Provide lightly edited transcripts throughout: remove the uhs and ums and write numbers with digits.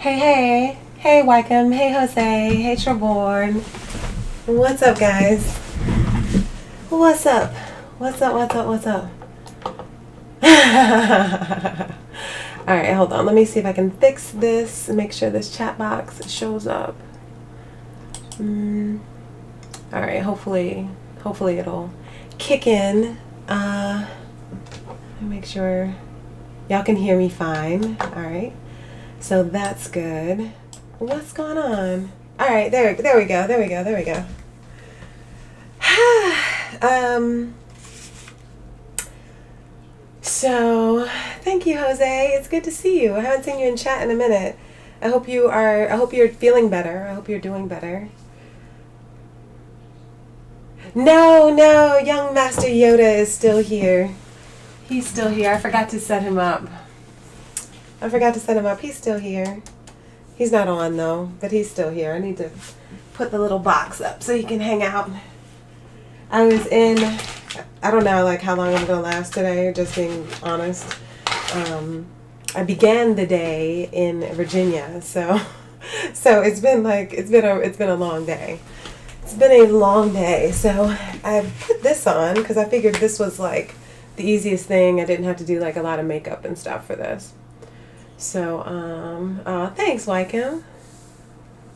Hey, hey, Wycombe, hey, Jose, hey, Treborn. What's up, guys? What's up? What's up, what's up, what's up? Alright, hold on. Let me see if I can fix this and make sure this chat box shows up. Alright, hopefully it'll kick in. Let me make sure y'all can hear me fine. Alright. So that's good. What's going on? All right, there we go. So thank you, Jose. It's good to see you. I haven't seen you in chat in a minute. I hope you're feeling better. I hope you're doing better. No, young Master Yoda is still here. He's still here. I forgot to set him up. He's still here. He's not on though, but he's still here. I need to put the little box up so he can hang out. I don't know like how long I'm gonna last today, just being honest. I began the day in Virginia, so it's been a long day. It's been a long day. So I put this on because I figured this was like the easiest thing. I didn't have to do like a lot of makeup and stuff for this. So, thanks, Wycombe.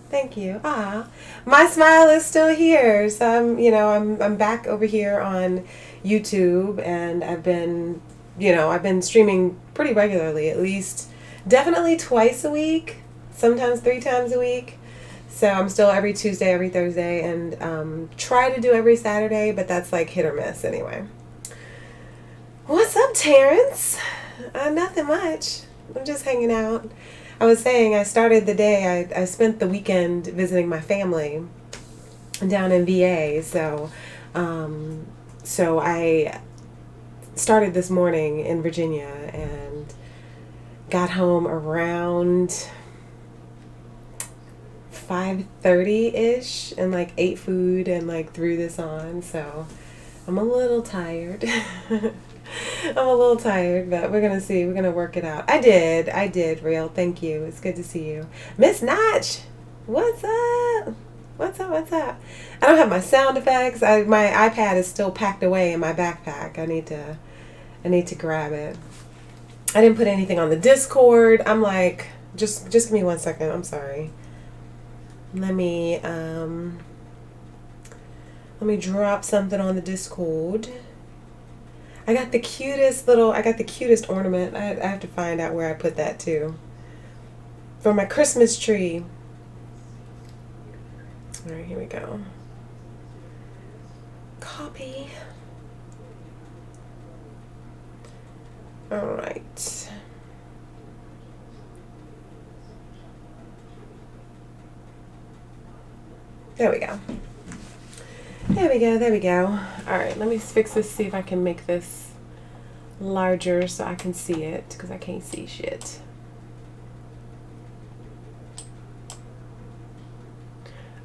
Thank you. My smile is still here. So I'm back over here on YouTube, and I've been streaming pretty regularly, at least definitely twice a week, sometimes 3 times a week. So I'm still every Tuesday, every Thursday, and try to do every Saturday, but that's like hit or miss anyway. What's up, Terrence? Nothing much. I'm just hanging out. I was saying I started the day, I spent the weekend visiting my family down in VA. So I started this morning in Virginia and got home around 5:30-ish and like ate food and like threw this on. So I'm a little tired. I'm a little tired, but we're gonna see. We're gonna work it out. I did, Real. Thank you. It's good to see you. Miss Notch, what's up? What's up? I don't have my sound effects. My iPad is still packed away in my backpack. I need to grab it. I didn't put anything on the Discord. I'm like, just give me 1 second. I'm sorry. Let me drop something on the Discord. I got the cutest ornament. I have to find out where I put that too. For my Christmas tree. All right, here we go. Copy. All right. There we go. There we go. All right, let me fix this, see if I can make this larger so I can see it, because I can't see shit.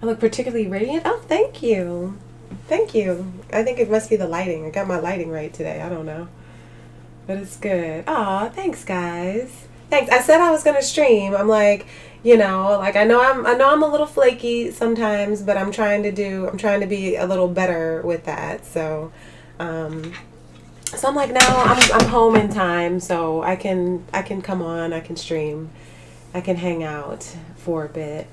I look particularly radiant. Oh, thank you. Thank you. I think it must be the lighting. I got my lighting right today. I don't know. But it's good. Aw, thanks, guys. Thanks. I said I was going to stream. I'm like, like I know I'm a little flaky sometimes, but I'm trying to be a little better with that. So I'm like, now I'm home in time, so I can come on, I can stream, I can hang out for a bit.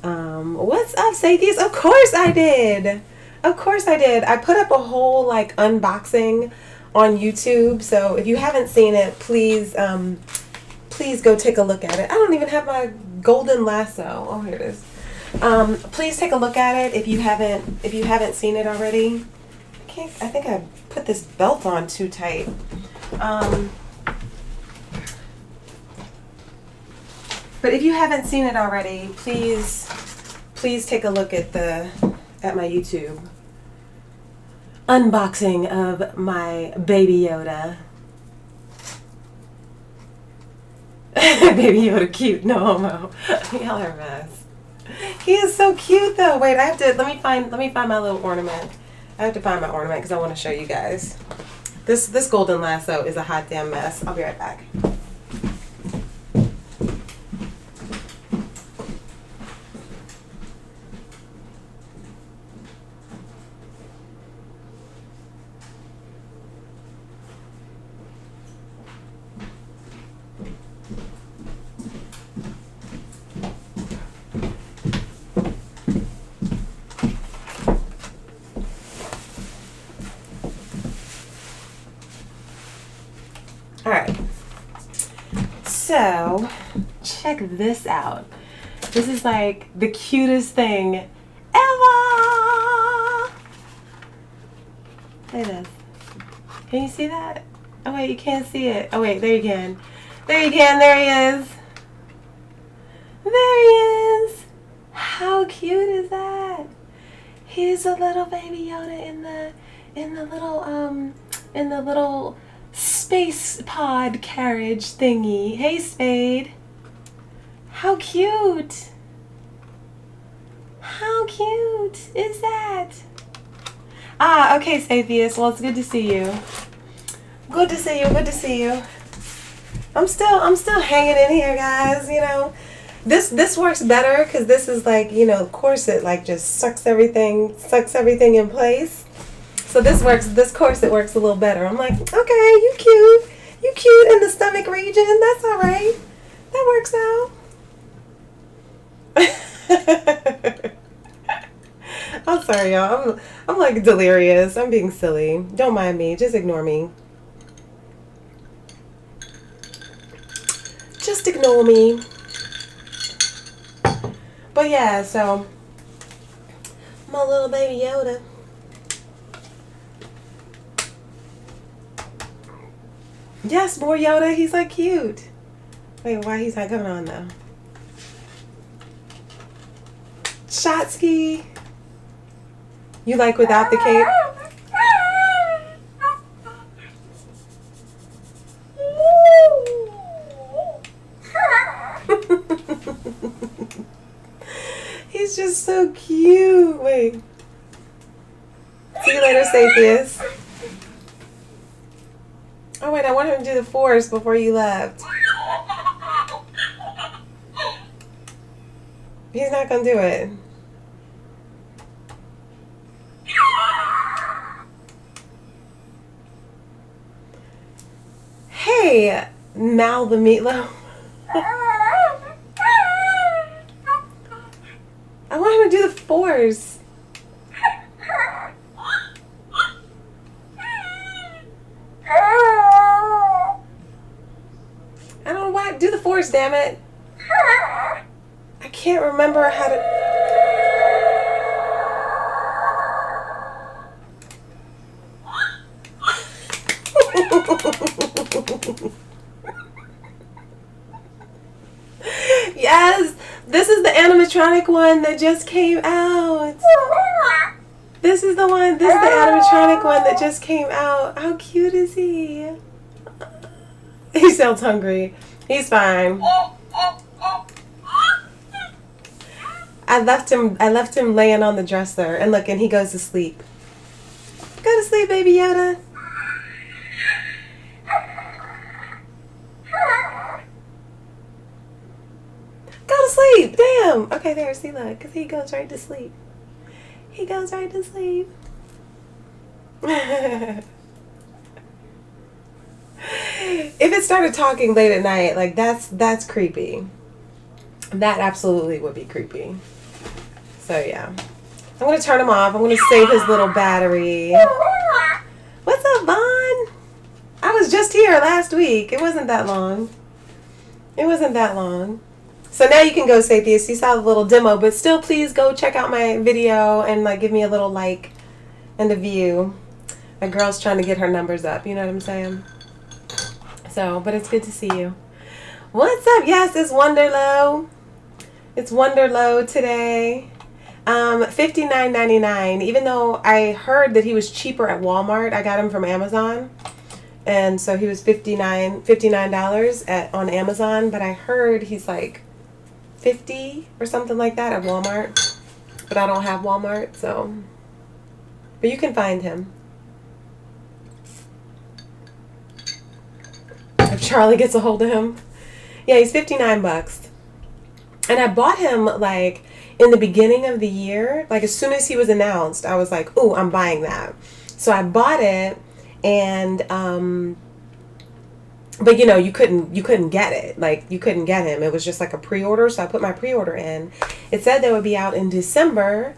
What's up, Sathies? Of course I did. I put up a whole like unboxing on YouTube. So if you haven't seen it, please go take a look at it. I don't even have my golden lasso. Oh, here it is. Please take a look at it if you haven't seen it already. I think I put this belt on too tight. But if you haven't seen it already, please take a look at my YouTube unboxing of my Baby Yoda. Baby Yoda cute, no homo. Y'all are a mess. He is so cute though. Wait, let me find my little ornament. I have to find my ornament because I want to show you guys. This golden lasso is a hot damn mess. I'll be right back. So, check this out. This is like the cutest thing ever. Look at this. Can you see that? Oh wait, you can't see it. Oh wait, there you can. There you can. There he is. There he is. How cute is that? He's a little baby Yoda in the little space pod carriage thingy. Hey, Spade. How cute. How cute is that? Ah, okay, Sathius. Well, it's good to see you. Good to see you. Good to see you. I'm still hanging in here, guys. You know, this works better because this is like, you know, corset like just sucks everything in place. So this corset works a little better. I'm like, okay, you cute in the stomach region. That's all right. That works out. I'm sorry, y'all. I'm like delirious. I'm being silly. Don't mind me. Just ignore me. Just ignore me. But yeah, so my little baby Yoda. Yes, more Yoda. He's like cute. Wait, why he's not coming on though? Shotsky. You like without the cape? He's just so cute. Wait. See you later, Sathius. Oh wait, I wanted him to do the force before you left. He's not gonna do it. Hey, Mal the meatloaf. I want him to do the force. I don't know why. Do the force, damn it. I can't remember how to. Yes, this is the animatronic one that just came out. This is the animatronic one that just came out. How cute is he? He sounds hungry. He's fine. I left him laying on the dresser, and look, and he goes to sleep. Go to sleep, baby Yoda. Go to sleep. Damn. Okay, there. See, look, because he goes right to sleep. He goes right to sleep. If it started talking late at night, like that's creepy. That absolutely would be creepy. So yeah, I'm gonna turn him off. I'm gonna save his little battery. What's up, Vaughn? I was just here last week. It wasn't that long. It wasn't that long. So now you can go, Sathius. You saw the little demo, but still, please go check out my video and like give me a little like and a view. My girl's trying to get her numbers up. You know what I'm saying? So, but it's good to see you. What's up? Yes, it's Wonderlow. It's Wonderlow today. $59.99. Even though I heard that he was cheaper at Walmart, I got him from Amazon. And so he was $59 on Amazon, but I heard he's like $50 or something like that at Walmart. But I don't have Walmart, so. But you can find him. If Charlie gets a hold of him. Yeah, he's $59. And I bought him like in the beginning of the year. Like as soon as he was announced, I was like, "Ooh, I'm buying that." So I bought it, and but you know, you couldn't get it. Like you couldn't get him. It was just like a pre-order. So I put my pre-order in. It said they would be out in December,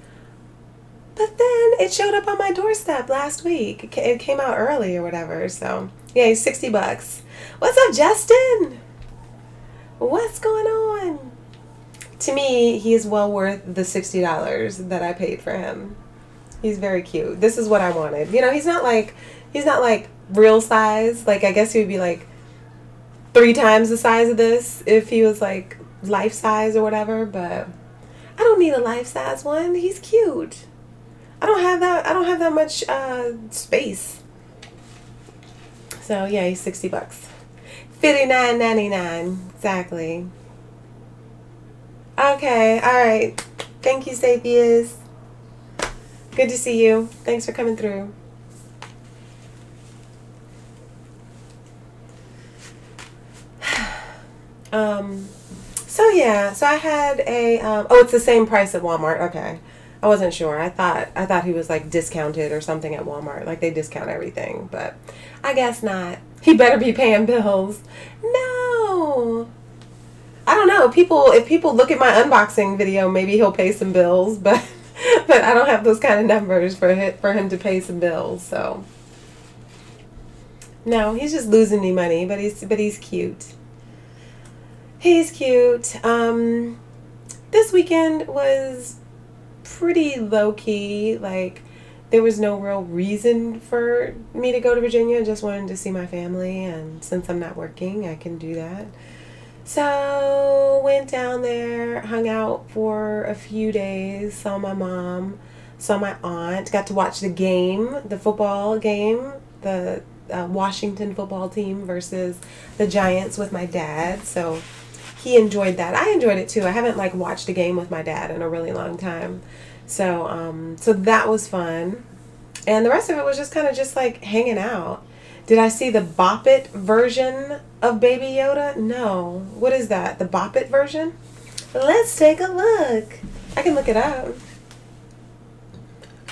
but then it showed up on my doorstep last week. It came out early or whatever. So yeah, he's $60. What's up, Justin? What's going on? To me, he is well worth the $60 that I paid for him. He's very cute. This is what I wanted. You know, he's not like real size. Like, I guess he would be like 3 times the size of this if he was like life size or whatever, but I don't need a life size one. He's cute. I don't have that much space. So yeah, he's $60. $59.99 exactly. Okay, all right. Thank you, Saphias. Good to see you. Thanks for coming through. So yeah, so I had a oh, it's the same price at Walmart. Okay. I wasn't sure. I thought he was like discounted or something at Walmart. Like they discount everything, but I guess not. He better be paying bills. No. I don't know. If people look at my unboxing video, maybe he'll pay some bills, but I don't have those kind of numbers for him to pay some bills. So no, he's just losing me money, but he's cute. He's cute. This weekend was pretty low key. Like there was no real reason for me to go to Virginia. I just wanted to see my family, and since I'm not working, I can do that. So went down there, hung out for a few days, saw my mom, saw my aunt, got to watch the football game, the Washington football team versus the Giants with my dad. So he enjoyed that. I enjoyed it too. I haven't like watched a game with my dad in a really long time. So so that was fun. And the rest of it was just kind of just like hanging out. Did I see the Bop It version of Baby Yoda? No. What is that? The Bop It version? Let's take a look. I can look it up.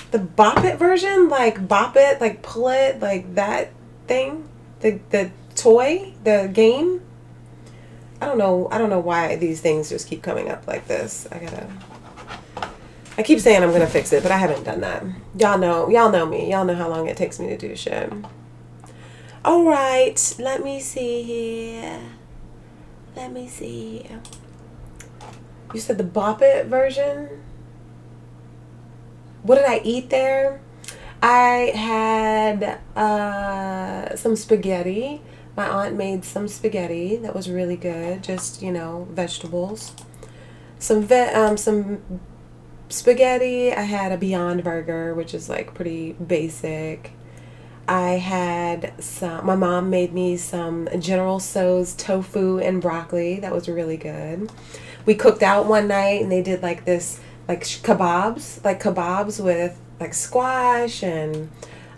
The Bop It version? Like bop it, like pull it, like that thing? The toy? The game? I don't know why these things just keep coming up like this. I keep saying I'm gonna fix it, but I haven't done that. Y'all know me. Y'all know how long it takes me to do shit. All right, let me see here. You said the Bop It version? What did I eat there? I had some spaghetti. My aunt made some spaghetti that was really good. Just, vegetables. Some spaghetti. I had a Beyond Burger, which is like pretty basic. I had my mom made me some General Tso's tofu and broccoli. That was really good. We cooked out one night and they did like this, like kebabs with like squash and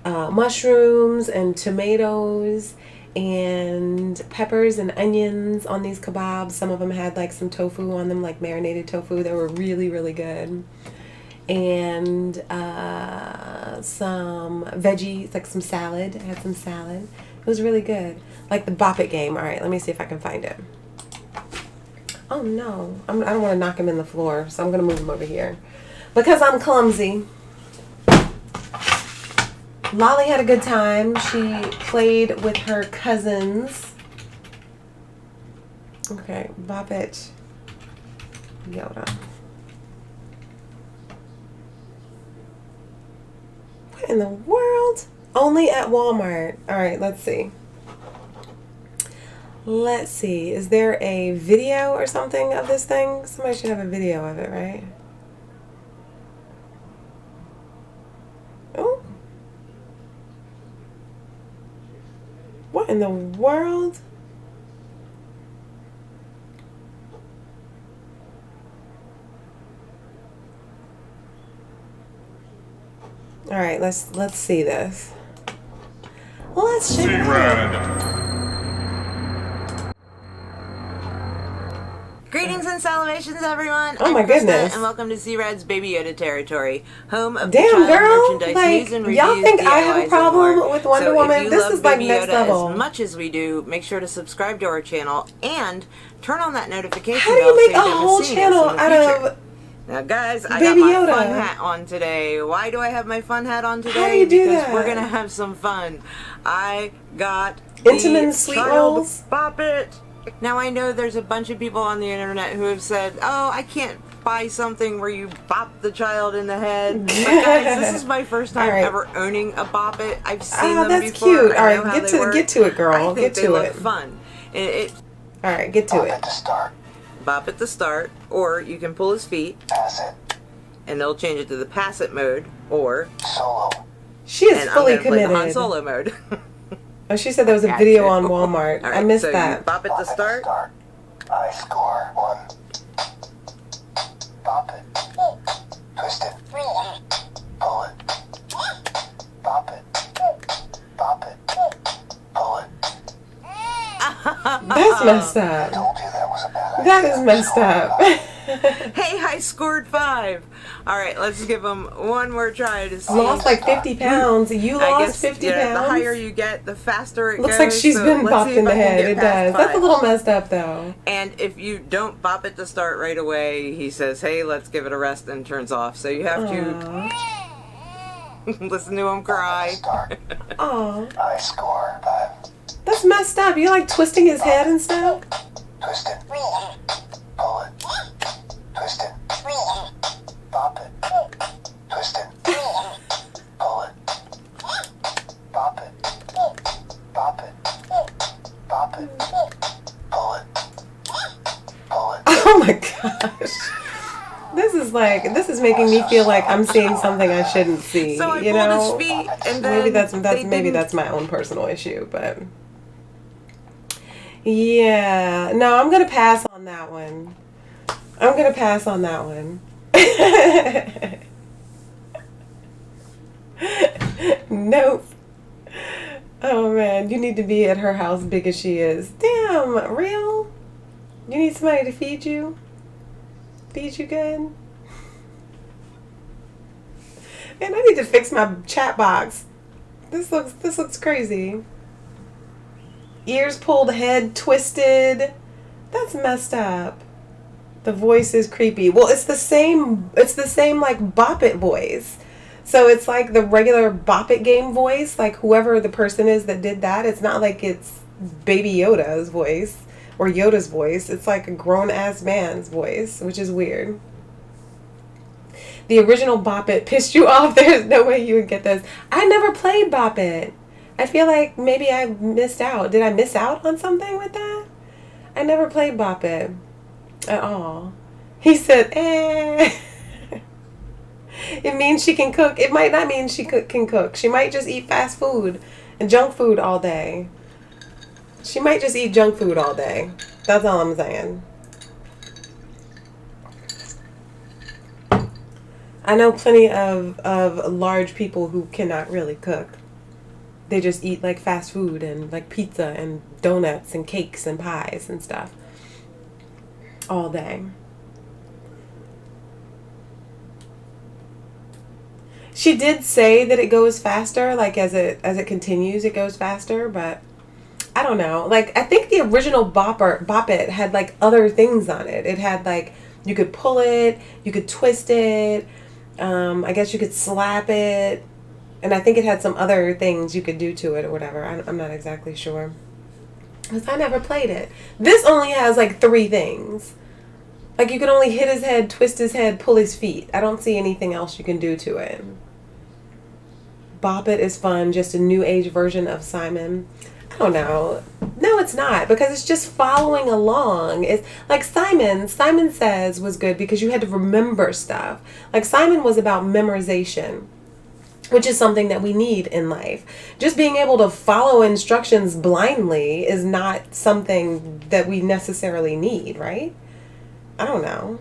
mushrooms and tomatoes and peppers and onions on these kebabs. Some of them had like some tofu on them, like marinated tofu. They were really, really good. And some veggies, like some salad. I had some salad. It was really good. Like the Bop It game. All right, let me see if I can find it. Oh no, I don't want to knock him in the floor, so I'm gonna move him over here because I'm clumsy. Lolly had a good time. She played with her cousins. Okay, Bop It Yoda. What in the world? Only at Walmart. All right, let's see. Let's see. Is there a video or something of this thing? Somebody should have a video of it, right? Oh. What in the world? All right, let's see this. Let's check it out. Greetings and salutations, everyone. Oh my goodness! And welcome to C-Rad's Baby Yoda territory, home of Damn, the child girl! merchandise Like, news and reviews. y'all think I have a DIYs, problem with Wonder so Woman? If you This love is like Baby next Yoda level. as much as we do, make sure to subscribe to our channel and turn on that notification How do bell you make so a you whole never see us channel in the out future. of Now, guys, I Baby got my Yoda? fun hat on today. Why do I have my fun hat on today? How do you do because that? we're gonna have some fun. I got Intamin the sweet child rolls? Bop It Now I know there's a bunch of people on the internet who have said, "Oh, I can't buy something where you bop the child in the head." But guys, this is my first time All right. ever owning a bop it. I've seen Oh, them that's before. cute. I All know right, how they work. get to it, girl. I think Get they to look it. fun. It All right, get to Bop it. it to start. bop at the start, or you can pull his feet, Pass it. and they'll change it to the pass it mode, or Solo. She is and fully I'm gonna play the Han committed. Solo mode. Oh, she said there was a Gotcha. video on Walmart. All I right, missed so that. You bop at the start. I score 1. Bop it. Twist it. Pull it. Bop it. Bop it. Pull it. That's messed up. Told you that was a bad idea. That is messed up. Hey, I scored 5. All right, let's give them one more try to see. Lost like 50 pounds. You I lost guess 50 yeah, pounds. the higher you get, the faster it Looks goes. like she's so been let's bopped see in if the I can head. get It past does. That's a 5. little messed up, though. And if you don't bop it to start right away, he says, "Hey, let's give it a rest," and turns off. So you have Aw. to listen to him cry. Start. Aw. I score 5. That's messed up. You like twisting his head and stuff? Twist it. Pull it. Twist it. Bop it. Twist it. Pull it. Bop it. Bop it. Bop it. Pull it. Pull it. Oh my gosh. This is making me feel like I'm seeing something I shouldn't see. So I you pulled know? his feet, and then Maybe that's they maybe didn't- that's my own personal issue, but yeah. No, I'm gonna pass on that one. I'm gonna pass on that one. Nope. Oh man, you need to be at her house big as she is. Damn, real? You need somebody to feed you? Feed you good? Man, I need to fix my chat box. This looks crazy. Ears pulled, head twisted. That's messed up. The voice is creepy. Well, it's the same like Bop It voice. So it's like the regular Bop It game voice, like whoever the person is that did that. It's not like it's Baby Yoda's voice or Yoda's voice. It's like a grown ass man's voice, which is weird. The original Bop It pissed you off. There's no way you would get this. I never played Bop It. I feel like maybe I missed out. Did I miss out on something with that? I never played Bop It at all. He said, eh. It means she can cook. It might not mean she can cook. She might just eat fast food and junk food all day. She might just eat junk food all day. That's all I'm saying. I know plenty of large people who cannot really cook. They just eat like fast food and like pizza and donuts and cakes and pies and stuff all day. She did say that it goes faster, like as it continues, it goes faster, but I don't know. Like I think the original Bop It had like other things on it. It had like you could pull it, you could twist it, I guess you could slap it, and I think it had some other things you could do to it or whatever. I'm not exactly sure, because I never played it. This only has like 3 things. Like you can only hit his head, twist his head, pull his feet. I don't see anything else you can do to it. Bop It is fun, just a new age version of Simon. I don't know. No, it's not, because it's just following along. It's like Simon Says was good because you had to remember stuff. Like Simon was about memorization, which is something that we need in life. Just being able to follow instructions blindly is not something that we necessarily need, right? I don't know.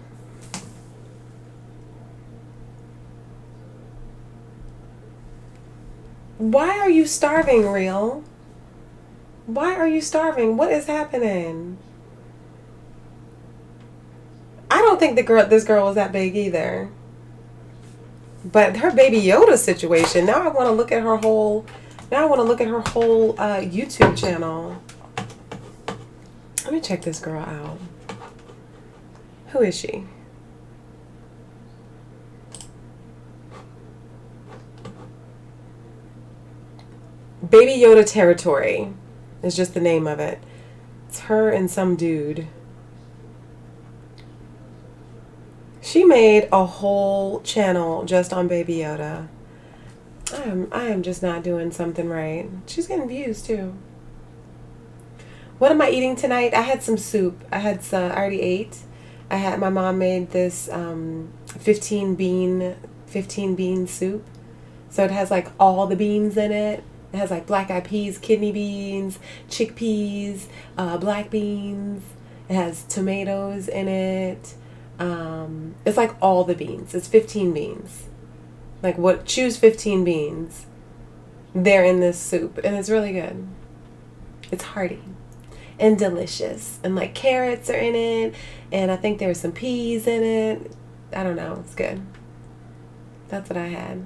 Why are you starving, Real? Why are you starving? What is happening? I don't think this girl was that big either. But her Baby Yoda situation, now I want to look at her whole YouTube channel. Let me check this girl out. Who is she? Baby Yoda Territory is just the name of it. It's her and some dude. She made a whole channel just on Baby Yoda. I am just not doing something right. She's getting views too. What am I eating tonight? I had some soup. I already ate. My mom made this 15 bean soup. So it has like all the beans in it. It has like black eyed peas, kidney beans, chickpeas, black beans. It has tomatoes in it. It's like all the beans. It's 15 beans. Like choose 15 beans. They're in this soup and it's really good. It's hearty and delicious. And like carrots are in it and I think there's some peas in it. I don't know. It's good. That's what I had.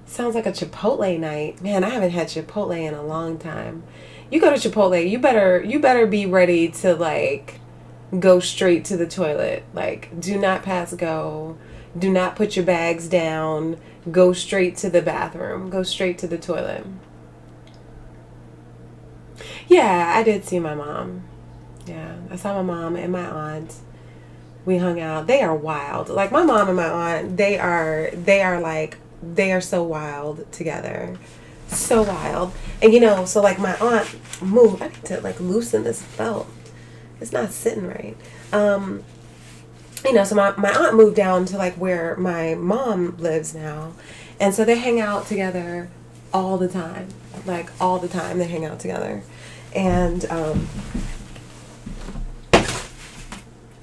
Sounds like a Chipotle night. Man, I haven't had Chipotle in a long time. You go to Chipotle, you better be ready to like go straight to the toilet. Like, do not pass go. Do not put your bags down. Go straight to the bathroom. Go straight to the toilet. Yeah, I did see my mom. Yeah, I saw my mom and my aunt. We hung out. They are wild. Like my mom and my aunt, they are so wild together. So wild. And you know, so like my aunt moved. I need to like loosen this belt. It's not sitting right. You know, so my aunt moved down to like where my mom lives now. And so they hang out together all the time. Like all the time they hang out together. And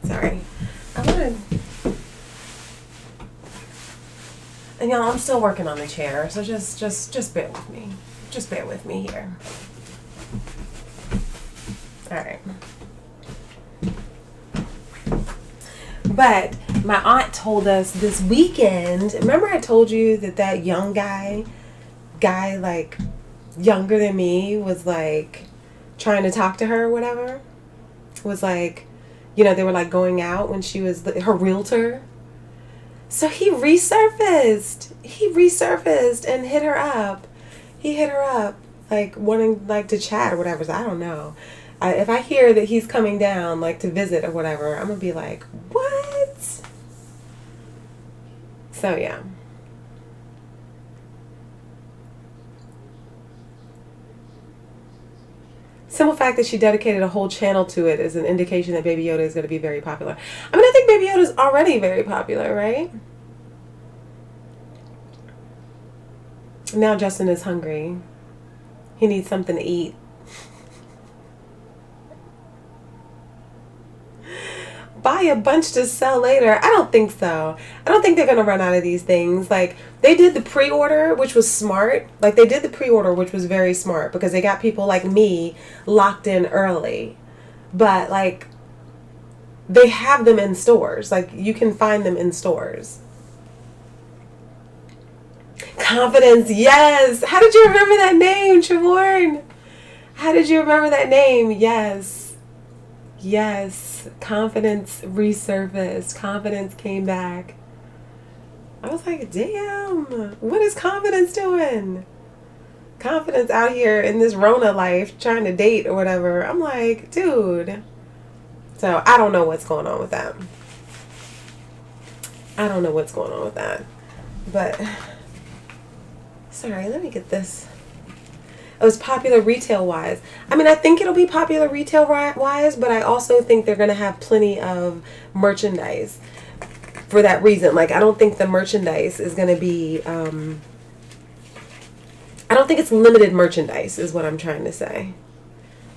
sorry. And y'all, I'm still working on the chair, so just bear with me. Just bear with me here. All right. But my aunt told us this weekend, remember I told you that young guy like younger than me was like trying to talk to her or whatever? Was like, you know, they were like going out when she was her realtor. So he resurfaced and hit her up. He hit her up like wanting like to chat or whatever. So I don't know. If I hear that he's coming down like to visit or whatever, I'm gonna be like, what? So yeah. Simple fact that she dedicated a whole channel to it is an indication that Baby Yoda is going to be very popular. I mean, I think Baby Yoda is already very popular, right? Now Justin is hungry. He needs something to eat. Buy a bunch to sell later. I don't think so. I don't think they're going to run out of these things. Like, they did the pre-order, which was smart. Like, they did the pre-order, which was very smart because they got people like me locked in early. But, like, they have them in stores. Like, you can find them in stores. Confidence, yes. How did you remember that name, Trevorn? How did you remember that name? Yes. Yes, confidence resurfaced. Confidence came back. I was like, damn, what is confidence doing? Confidence out here in this Rona life trying to date or whatever. I'm like, dude. So I don't know what's going on with that. I don't know what's going on with that. But, sorry, let me get this. It was popular retail wise. I mean, I think it'll be popular retail wise, but I also think they're going to have plenty of merchandise for that reason. Like, I don't think the merchandise is going to be, I don't think it's limited merchandise is what I'm trying to say.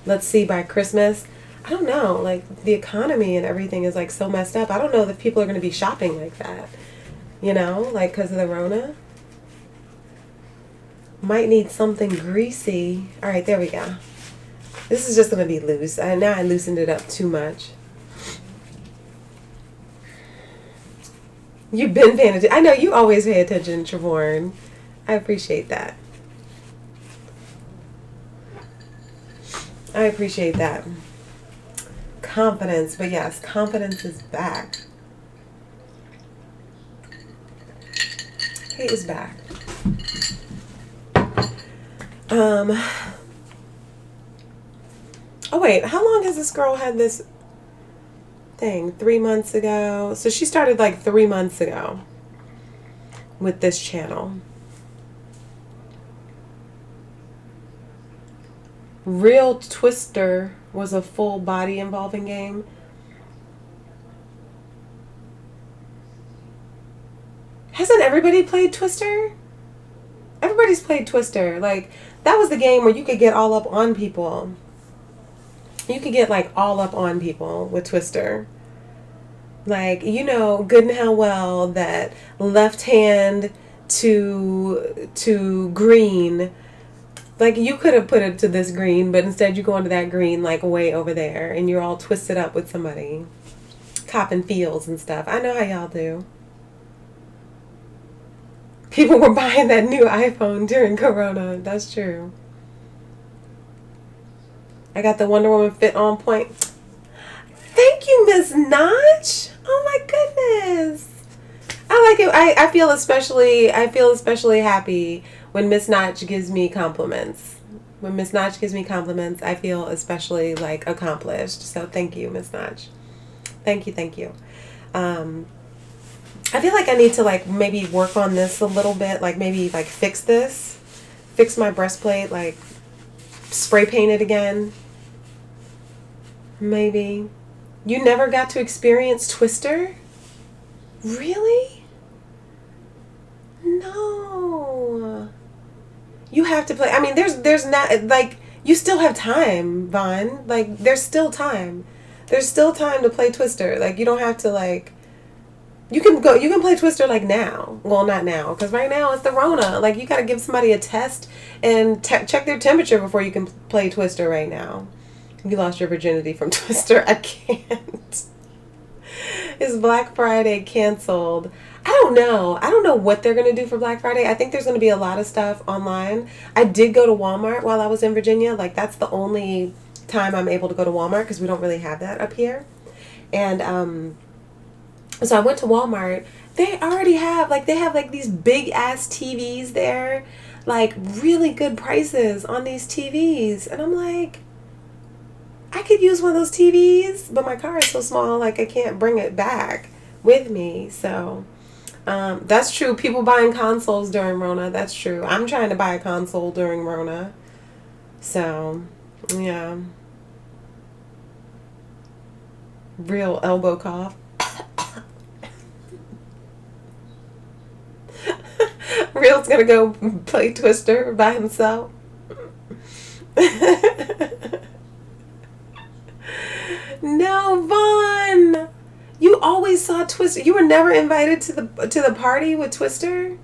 Let's see, by Christmas, I don't know, like the economy and everything is like so messed up. I don't know if people are going to be shopping like that, you know, like because of the Rona. Might need something greasy. All right, there we go. This is just going to be loose. Now I loosened it up too much. You've been paying attention. I know you always pay attention, Trevorn. I appreciate that. I appreciate that. Confidence. But yes, confidence is back. He is back. Oh wait, how long has this girl had this thing? 3 months ago. So she started like 3 months ago with this channel. Real Twister was a full body involving game. Hasn't everybody played Twister? Everybody's played Twister. Like, that was the game where you could get all up on people. You could get like all up on people with Twister. Like, you know good and how well that left hand to green, like you could have put it to this green, but instead you go onto that green like way over there and you're all twisted up with somebody. Copping feels and stuff. I know how y'all do. People were buying that new iPhone during Corona. That's true. I got the Wonder Woman fit on point. Thank you, Miss Notch. Oh my goodness. I like it. I feel especially happy when Miss Notch gives me compliments. When Miss Notch gives me compliments, I feel especially like accomplished. So thank you, Miss Notch. Thank you. I feel like I need to like maybe work on this a little bit, like maybe like fix my breastplate, like spray paint it again. Maybe. You never got to experience Twister? Really? No. You have to play. I mean, there's not like you still have time, Vaughn. Like there's still time. There's still time to play Twister. Like you don't have to like you can play Twister like now. Well, not now cuz right now it's the Rona. Like you got to give somebody a test and check their temperature before you can play Twister right now. You lost your virginity from Twister. I can't. Is Black Friday canceled? I don't know. I don't know what they're going to do for Black Friday. I think there's going to be a lot of stuff online. I did go to Walmart while I was in Virginia. Like, that's the only time I'm able to go to Walmart because we don't really have that up here. And so I went to Walmart. They already have, like, these big-ass TVs there. Like, really good prices on these TVs. And I'm like, I could use one of those TVs, but my car is so small, like I can't bring it back with me. So that's true. People buying consoles during Rona. That's true. I'm trying to buy a console during Rona. So, yeah. Real elbow cough. Real's gonna go play Twister by himself. No, Vaughn. You always saw Twister. You were never invited to the party with Twister?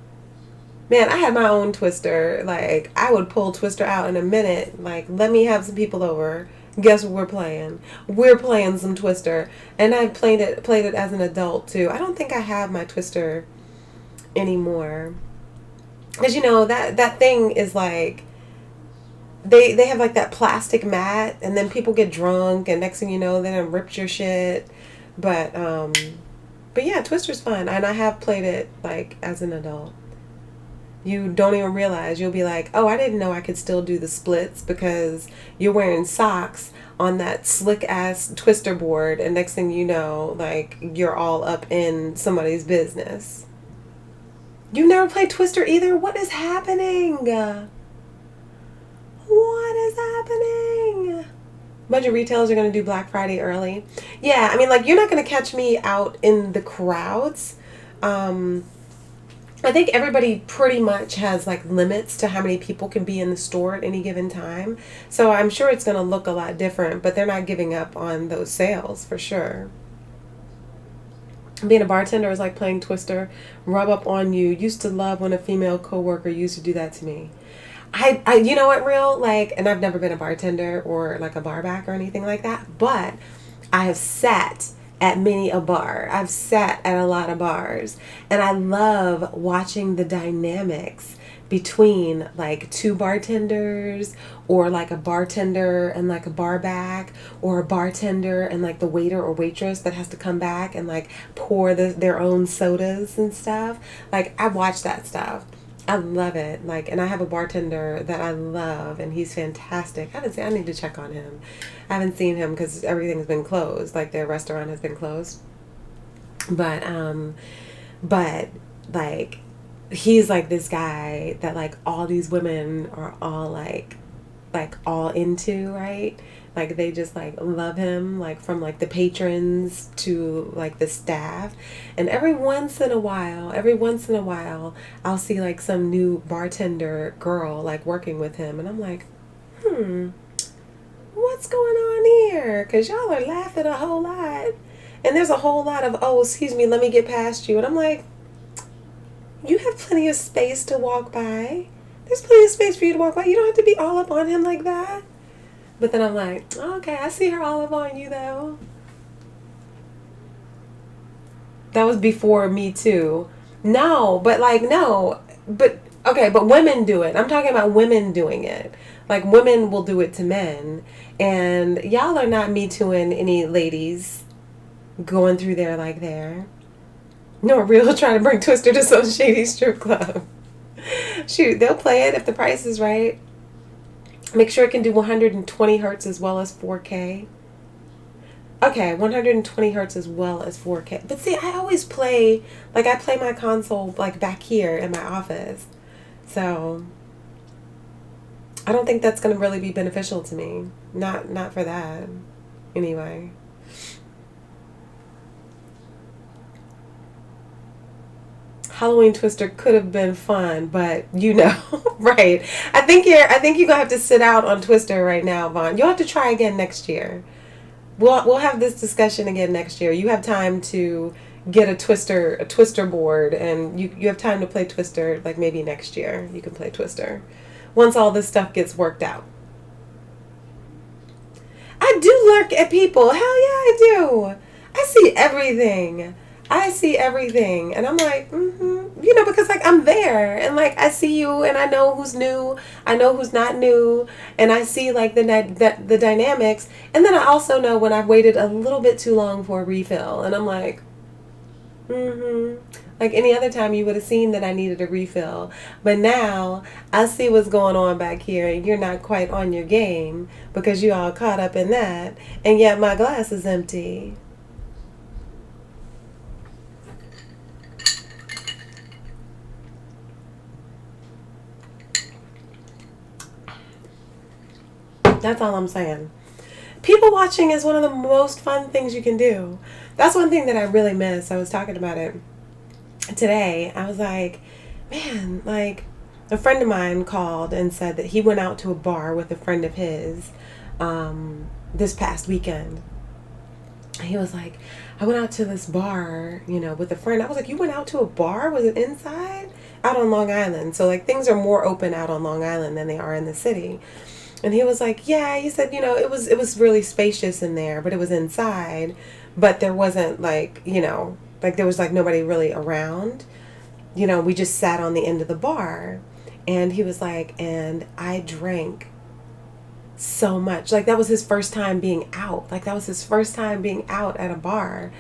Man, I had my own Twister. Like, I would pull Twister out in a minute. Like, let me have some people over. Guess what we're playing? We're playing some Twister. And I played it as an adult too. I don't think I have my Twister anymore. Cuz you know, that thing is like They have like that plastic mat, and then people get drunk, and next thing you know, they done ripped your shit. But yeah, Twister's fun, and I have played it like as an adult. You don't even realize. You'll be like, oh, I didn't know I could still do the splits because you're wearing socks on that slick ass Twister board, and next thing you know, like you're all up in somebody's business. You never played Twister either? What is happening? What is happening? Bunch of retailers are going to do Black Friday early. Yeah, I mean, like, you're not going to catch me out in the crowds. I think everybody pretty much has, like, limits to how many people can be in the store at any given time. So I'm sure it's going to look a lot different, but they're not giving up on those sales for sure. Being a bartender is like playing Twister. Rub up on you. Used to love when a female coworker used to do that to me. I you know what, Real, like, and I've never been a bartender or like a bar back or anything like that, but I have sat at many a bar. I've sat at a lot of bars, and I love watching the dynamics between like two bartenders, or like a bartender and like a bar back, or a bartender and like the waiter or waitress that has to come back and like pour their own sodas and stuff. Like, I watch that stuff. I love it. Like, and I have a bartender that I love, and he's fantastic. I need to check on him. I haven't seen him because everything's been closed. Like, their restaurant has been closed. But like, he's like this guy that like all these women are all like all into, right? Like they just like love him, like from like the patrons to like the staff. And every once in a while, I'll see like some new bartender girl like working with him, and I'm like, what's going on here? Because y'all are laughing a whole lot. And there's a whole lot of, oh, excuse me, let me get past you. And I'm like, you have plenty of space to walk by. There's plenty of space for you to walk by. You don't have to be all up on him like that. But then I'm like, oh, okay, I see her all up on you, though. That was before Me Too. No, but like, no. But, okay, but women do it. I'm talking about women doing it. Like, women will do it to men. And y'all are not Me Tooing any ladies going through there like there. No, real trying to bring Twister to some shady strip club. Shoot, they'll play it if the price is right. Make sure it can do 120 hertz as well as 4K. Okay, 120 hertz as well as 4K. But see, I always play, like I play my console like back here in my office. So I don't think that's going to really be beneficial to me. Not for that. Anyway. Halloween Twister could have been fun, but you know, right? I think you're gonna have to sit out on Twister right now, Vaughn. You'll have to try again next year. We'll have this discussion again next year. You have time to get a Twister board, and you have time to play Twister. Like maybe next year you can play Twister once all this stuff gets worked out. I do lurk at people. Hell yeah, I do. I see everything. And I'm like, you know, because like I'm there, and like I see you, and I know who's new, I know who's not new, and I see like the dynamics, and then I also know when I've waited a little bit too long for a refill, and I'm like, like any other time you would have seen that I needed a refill, but now I see what's going on back here, and you're not quite on your game because you all caught up in that, and yet my glass is empty. That's all I'm saying. People watching is one of the most fun things you can do. That's one thing that I really miss. I was talking about it today. I was like, man, like a friend of mine called and said that he went out to a bar with a friend of his this past weekend. He was like, I went out to this bar, you know, with a friend. I was like, you went out to a bar? Was it inside? Out on Long Island. So like things are more open out on Long Island than they are in the city. And he was like, yeah, he said, you know, it was really spacious in there, but it was inside, but there wasn't like, you know, like there was like nobody really around, you know, we just sat on the end of the bar. And he was like, and I drank so much. Like that was his first time being out. Like that was his first time being out at a bar.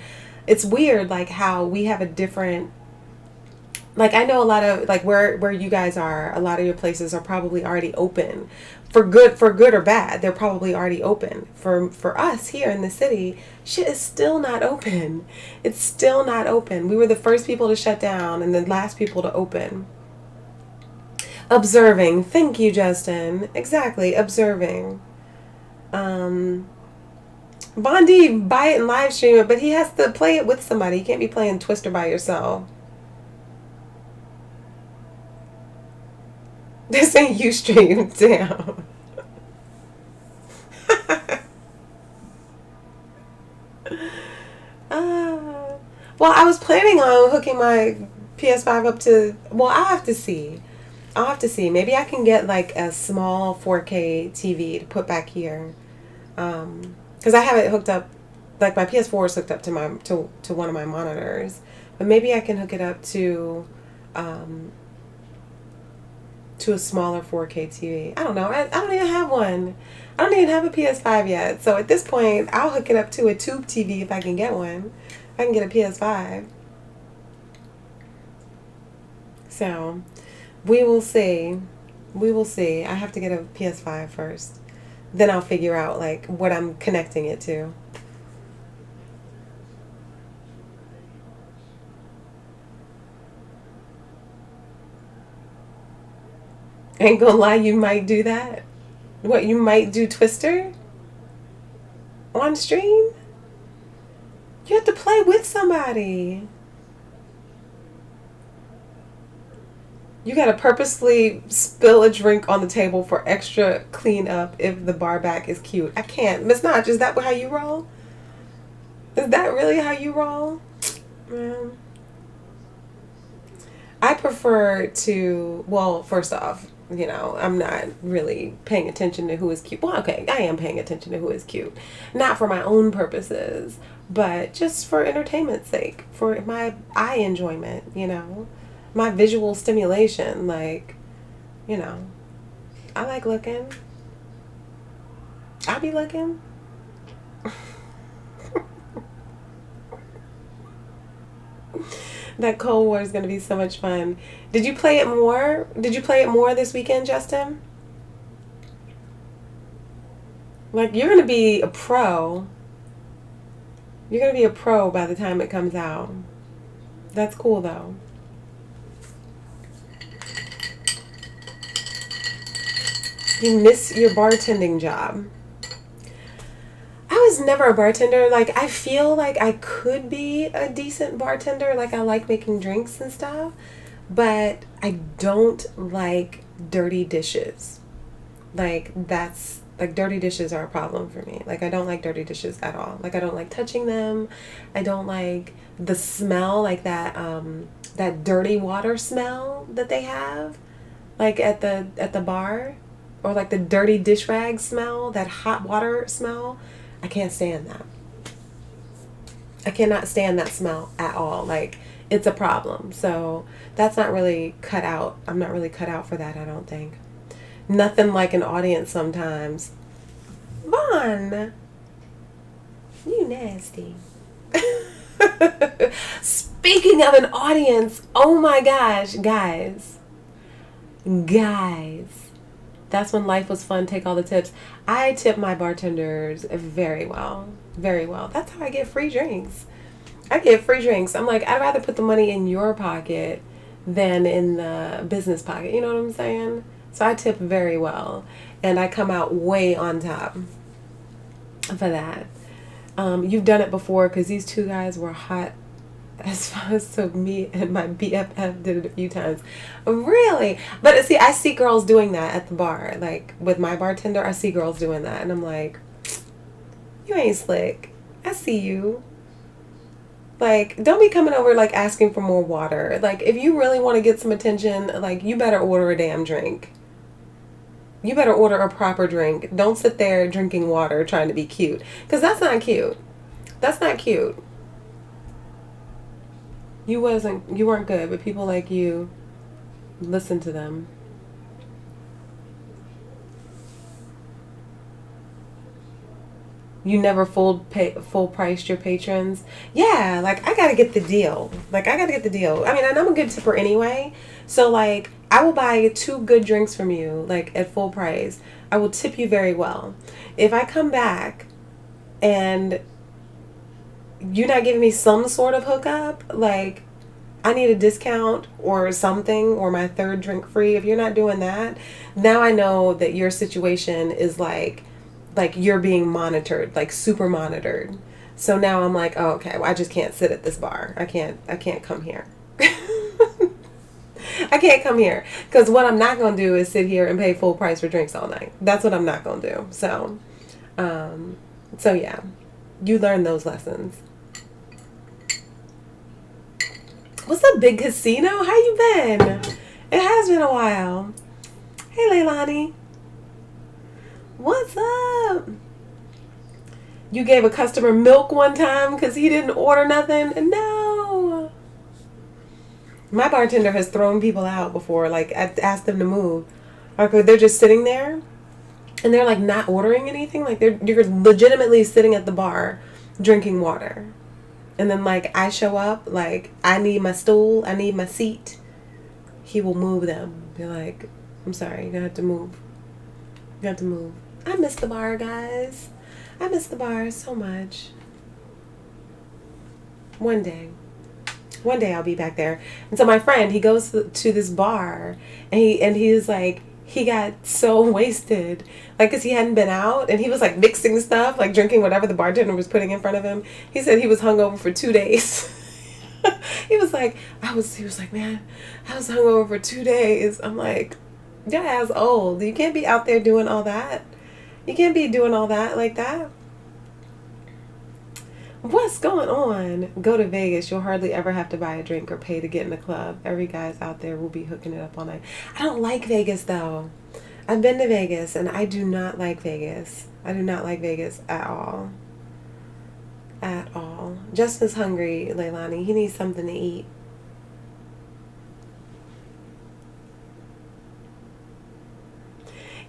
It's weird, like how we have a different, like I know a lot of like where you guys are, a lot of your places are probably already open for good or bad. They're probably already open. For us here in the city, shit is still not open. It's still not open. We were the first people to shut down and the last people to open. Observing. Thank you, Justin. Exactly. Observing. Bondi, buy it and live stream it, but he has to play it with somebody. He can't be playing Twister by yourself. This ain't Ustream. Damn. Well, I was planning on hooking my PS5 up to, well, I'll have to see. Maybe I can get like a small 4K TV to put back here. Because I have it hooked up, like my PS4 is hooked up to one of my monitors. But maybe I can hook it up to a smaller 4K TV. I don't know. I don't even have one. I don't even have a PS5 yet. So at this point, I'll hook it up to a tube TV if I can get one. If I can get a PS5. So, We will see. We will see. I have to get a PS5 first. Then I'll figure out like what I'm connecting it to. Ain't gonna lie, you might do that. What, you might do Twister on stream? You have to play with somebody. You gotta purposely spill a drink on the table for extra cleanup if the bar back is cute. I can't. Miss Notch, is that how you roll? Is that really how you roll? I prefer to, well, first off, you know, I'm not really paying attention to who is cute. Well, okay, I am paying attention to who is cute. Not for my own purposes, but just for entertainment's sake, for my eye enjoyment, you know, my visual stimulation. Like, you know, I like looking. I be looking. That Cold War is going to be so much fun. Did you play it more? Did you play it more this weekend, Justin? Like, you're going to be a pro. You're going to be a pro by the time it comes out. That's cool, though. You miss your bartending job. I was never a bartender. Like, I feel like I could be a decent bartender. Like, I like making drinks and stuff. But I don't like dirty dishes. Like, dirty dishes are a problem for me. Like, I don't like dirty dishes at all. Like, I don't like touching them. I don't like the smell, like that dirty water smell that they have, like at the bar, or like the dirty dish rag smell, that hot water smell. I can't stand that. I cannot stand that smell at all. Like, it's a problem. So that's not really cut out. I'm not really cut out for that, I don't think. Nothing like an audience sometimes. Vaughn, you nasty. Speaking of an audience, oh my gosh, guys. That's when life was fun. Take all the tips. I tip my bartenders very well. Very well. That's how I get free drinks. I get free drinks. I'm like, I'd rather put the money in your pocket than in the business pocket. You know what I'm saying? So I tip very well. And I come out way on top for that. You've done it before because these two guys were hot as far as, so me and my BFF did it a few times. Really? But see, I see girls doing that at the bar. Like, with my bartender, I see girls doing that. And I'm like, you ain't slick. I see you. Like, don't be coming over, like, asking for more water. Like, if you really want to get some attention, like, you better order a damn drink. You better order a proper drink. Don't sit there drinking water trying to be cute. Because that's not cute. That's not cute. You weren't good, but people like you, listen to them. You never full priced your patrons. Yeah, like, I gotta get the deal. I mean, and I'm a good tipper anyway. So, like, I will buy 2 good drinks from you, like, at full price. I will tip you very well. If I come back and you're not giving me some sort of hookup, like, I need a discount or something, or my 3rd drink free. If you're not doing that, now I know that your situation is like you're being monitored, like super monitored. So now I'm like, oh, okay, well, I just can't sit at this bar. I can't come here. I can't come here, because what I'm not going to do is sit here and pay full price for drinks all night. That's what I'm not going to do. So yeah, you learn those lessons. What's up, Big Casino? How you been? It has been a while. Hey, Leilani. What's up? You gave a customer milk one time because he didn't order nothing? No. My bartender has thrown people out before. Like, I asked them to move. Like, they're just sitting there and they're like not ordering anything. Like, you're legitimately sitting at the bar drinking water. And then, like, I show up, like, I need my stool, I need my seat. he will move them. Be like, I'm sorry, you're gonna have to move. You have to move. I miss the bar, guys. I miss the bar so much. One day I'll be back there. And so my friend, he goes to this bar, and he was like, he got so wasted, like, because he hadn't been out, and he was like mixing stuff, like drinking whatever the bartender was putting in front of him. He said he was hungover for 2 days. He was like, man, I was hungover for 2 days. I'm like, your ass old. You can't be out there doing all that. You can't be doing all that like that. What's going on? Go to Vegas. You'll hardly ever have to buy a drink or pay to get in the club. Every guy's out there will be hooking it up all night. I don't like Vegas, though. I've been to Vegas, and I do not like Vegas. I do not like Vegas at all. At all. Justin's hungry, Leilani. He needs something to eat.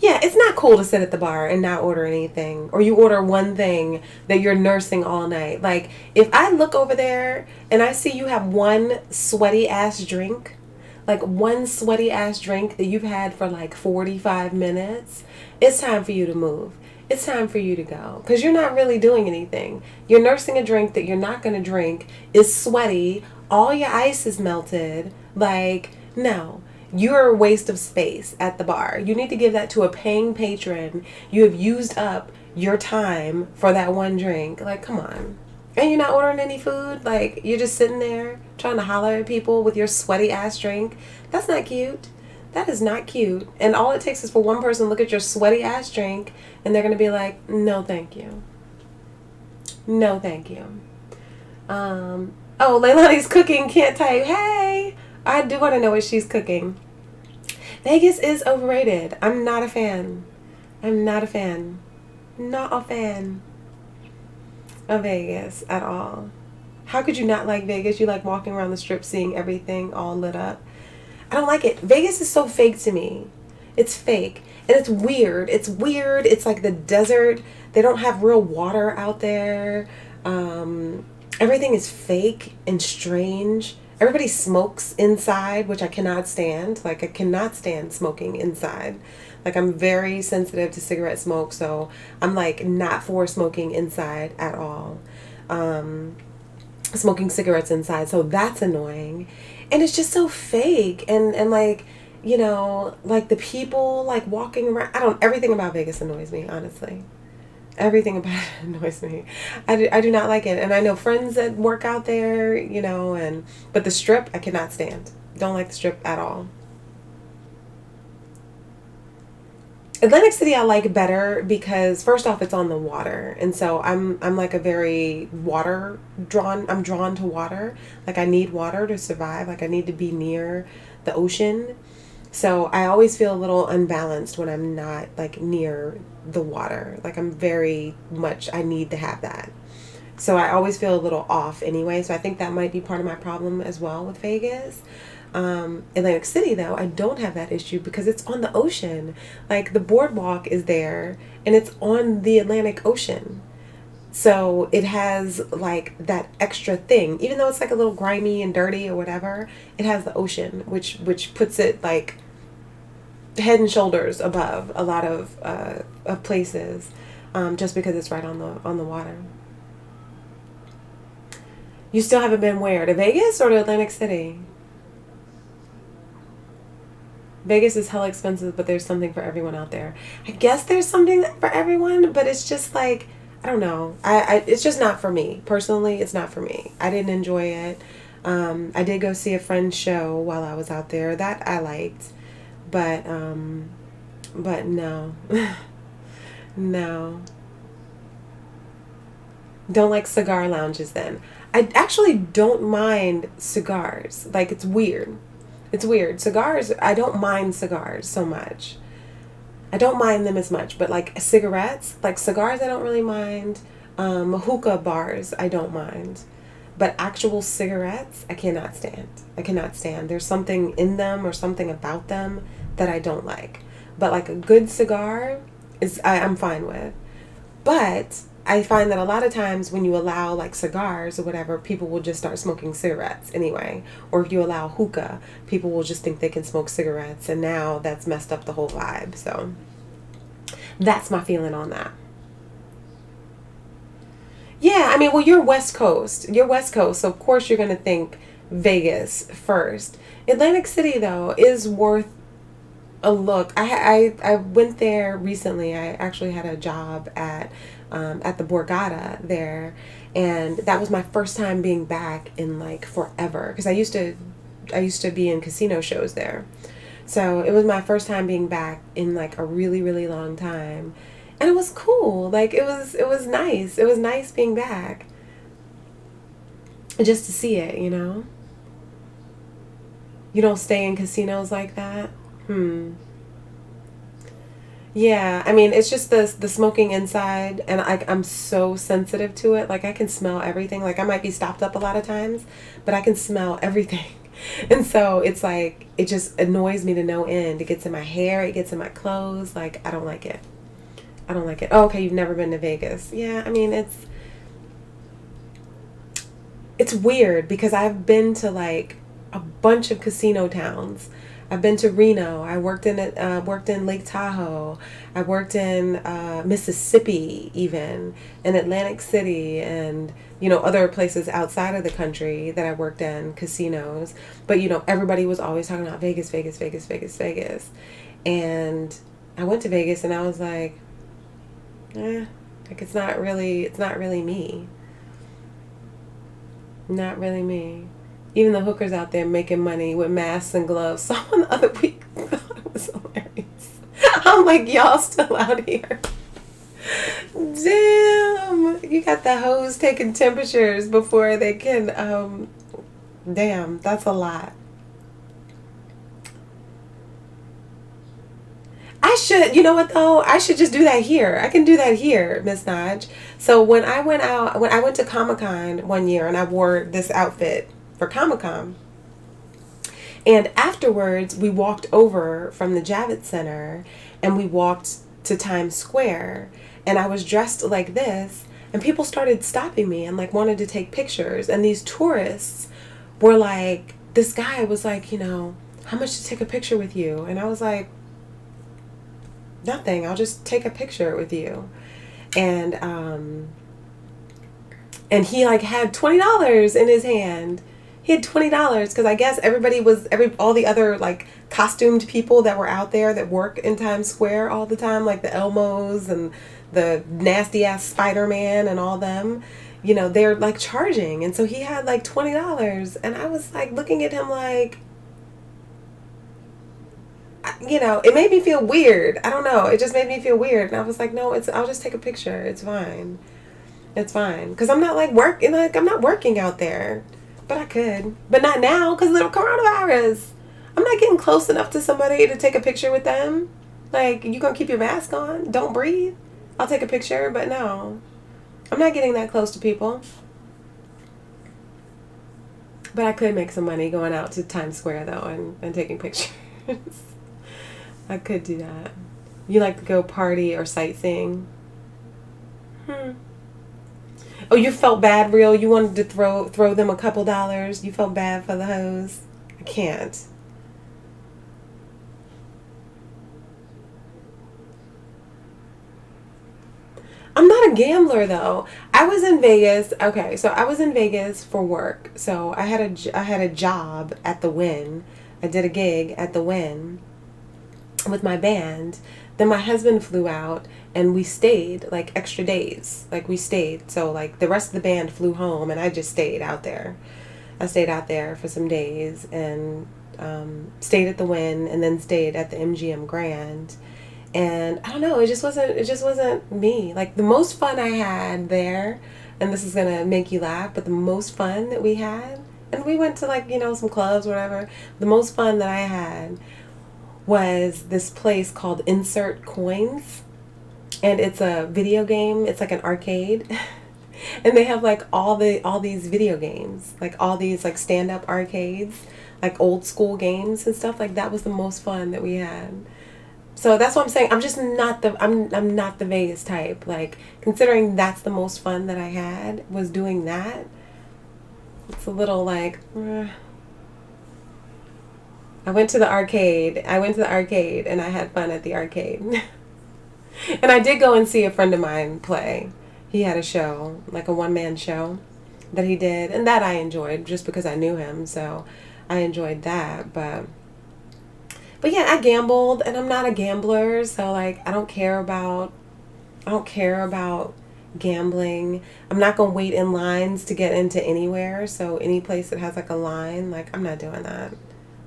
Yeah, it's not cool to sit at the bar and not order anything. Or you order one thing that you're nursing all night. Like, if I look over there and I see you have one sweaty ass drink, like one sweaty ass drink that you've had for like 45 minutes, it's time for you to move. It's time for you to go. Because you're not really doing anything. You're nursing a drink that you're not going to drink. It's sweaty. All your ice is melted. Like, no. You're a waste of space at the bar. You need to give that to a paying patron. You have used up your time for that one drink. Like, come on. And you're not ordering any food? Like, you're just sitting there trying to holler at people with your sweaty ass drink? That's not cute. That is not cute. And all it takes is for one person to look at your sweaty ass drink and they're going to be like, no, thank you. No, thank you. Oh, Leilani's cooking. Can't type. Hey, I do want to know what she's cooking. Vegas is overrated. I'm not a fan. I'm not a fan. Not a fan of Vegas at all. How could you not like Vegas? You like walking around the strip seeing everything all lit up. I don't like it. Vegas is so fake to me. It's fake. And it's weird. It's weird. It's like the desert. They don't have real water out there. Everything is fake and strange. Everybody smokes inside, which I cannot stand. Like, I cannot stand smoking inside. Like, I'm very sensitive to cigarette smoke, so I'm, like, not for smoking inside at all. Smoking cigarettes inside, so that's annoying. And it's just so fake. And like, you know, like, the people, like, walking around. Everything about Vegas annoys me, honestly. Everything about it annoys me. I do not like it. And I know friends that work out there, you know, but the strip, I cannot stand. Don't like the strip at all. Atlantic City I like better because first off, it's on the water. And so I'm like a very I'm drawn to water. Like, I need water to survive. Like, I need to be near the ocean. So I always feel a little unbalanced when I'm not, like, near the water. Like, I'm very much, I need to have that. So I always feel a little off anyway. So I think that might be part of my problem as well with Vegas. Atlantic City, though, I don't have that issue because it's on the ocean. Like, the boardwalk is there and it's on the Atlantic Ocean. So it has, like, that extra thing. Even though it's, like, a little grimy and dirty or whatever, it has the ocean, which puts it, like, head and shoulders above a lot of places, just because it's right on the water. You still haven't been where? To Vegas or to Atlantic City? Vegas is hella expensive, but there's something for everyone out there. I guess there's something for everyone, but it's just like, I don't know. It's just not for me. Personally, it's not for me. I didn't enjoy it. I did go see a friend's show while I was out there. That I liked. But no. No. Don't like cigar lounges then. I actually don't mind cigars. Like, it's weird. It's weird. Cigars, I don't mind cigars so much. I don't mind them as much. But, like, cigarettes, like cigars I don't really mind. Hookah bars I don't mind. But actual cigarettes, I cannot stand. I cannot stand. There's something in them or something about them that I don't like. But, like, a good cigar I'm fine with. But I find that a lot of times when you allow like cigars or whatever, people will just start smoking cigarettes anyway. Or if you allow hookah, people will just think they can smoke cigarettes, and now that's messed up the whole vibe. So that's my feeling on that. Yeah, I mean, well, you're West Coast. You're West Coast, so of course you're going to think Vegas first. Atlantic City, though, is worth a look. I went there recently. I actually had a job at the Borgata there, and that was my first time being back in like forever, because I used to be in casino shows there. So it was my first time being back in like a really, really long time. And it was cool. Like it was nice. It was nice being back. Just to see it, you know? You don't stay in casinos like that? Yeah, I mean, it's just the smoking inside, and I'm so sensitive to it. Like I can smell everything. Like I might be stopped up a lot of times, but I can smell everything. And so it's like it just annoys me to no end. It gets in my hair, it gets in my clothes. Like I don't like it. I don't like it. Oh, okay, you've never been to Vegas. Yeah, I mean, it's weird because I've been to like a bunch of casino towns. I've been to Reno. I worked in Lake Tahoe. I worked in Mississippi, even in Atlantic City, and other places outside of the country that I worked in casinos. But everybody was always talking about Vegas, Vegas, Vegas, Vegas, Vegas, and I went to Vegas and I was like, like it's not really me. Not really me. Even the hookers out there making money with masks and gloves. Someone the other week thought it was hilarious. I'm like, y'all still out here. Damn. You got the hoes taking temperatures before they can, damn, that's a lot. I should, you know what though? I should just do that here. I can do that here, Miss Naj. So when I went to Comic-Con one year and I wore this outfit for Comic-Con, and afterwards we walked over from the Javits Center and we walked to Times Square, and I was dressed like this, and people started stopping me and like wanted to take pictures, and these tourists were like, this guy was like, how much to take a picture with you? And I was like, nothing, I'll just take a picture with you. And he like had $20 in his hand. He had $20 because I guess all the other like costumed people that were out there that work in Times Square all the time, like the Elmos and the nasty ass Spider-Man and all them, they're like charging. And so he had like $20, and I was like looking at him like, it made me feel weird. I don't know. It just made me feel weird. And I was like, no, I'll just take a picture. It's fine. It's fine. Because I'm not I'm not working out there. But I could. But not now because of the coronavirus. I'm not getting close enough to somebody to take a picture with them. Like, you going to keep your mask on? Don't breathe? I'll take a picture, but no. I'm not getting that close to people. But I could make some money going out to Times Square, though, and taking pictures. I could do that. You like to go party or sightseeing? Oh, you felt bad, real? You wanted to throw them a couple dollars? You felt bad for the hoes? I can't. I'm not a gambler, though. I was in Vegas. Okay, so I was in Vegas for work. So I had a job at the Wynn. I did a gig at the Wynn with my band. Then my husband flew out and we stayed like extra days. Like we stayed. So like the rest of the band flew home and I just stayed out there. I stayed out there for some days and stayed at the Wynn and then stayed at the MGM Grand. And I don't know, it just wasn't me. Like the most fun I had there, and this is gonna make you laugh, but the most fun that we had, and we went to like, some clubs, whatever. The most fun that I had was this place called Insert Coins, and it's a video game. It's like an arcade, and they have like all these video games, like all these like stand-up arcades, like old school games and stuff. Like that was the most fun that we had. So that's what I'm saying. I'm just not the I'm not the Vegas type. Like, considering that's the most fun that I had was doing that. It's a little like I went to the arcade. And I had fun at the arcade. And I did go and see a friend of mine play. He had a show, like a one-man show that he did, and that I enjoyed just because I knew him. So I enjoyed that, but yeah, I gambled, and I'm not a gambler, so like I don't care about gambling. I'm not going to wait in lines to get into anywhere. So any place that has like a line, like I'm not doing that.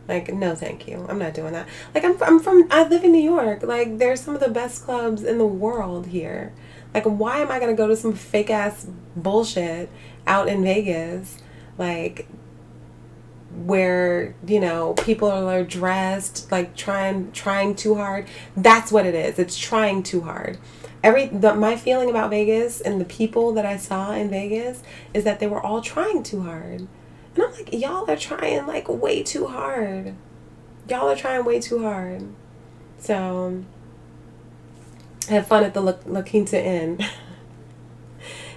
Like, no, thank you. I'm not doing that. Like, I live in New York. Like, there's some of the best clubs in the world here. Like, why am I going to go to some fake ass bullshit out in Vegas? Like, where, you know, people are dressed, like, trying too hard. That's what it is. It's trying too hard. My feeling about Vegas and the people that I saw in Vegas is that they were all trying too hard. And I'm like, y'all are trying like way too hard. Y'all are trying way too hard. So, I had fun at the La Quinta Inn.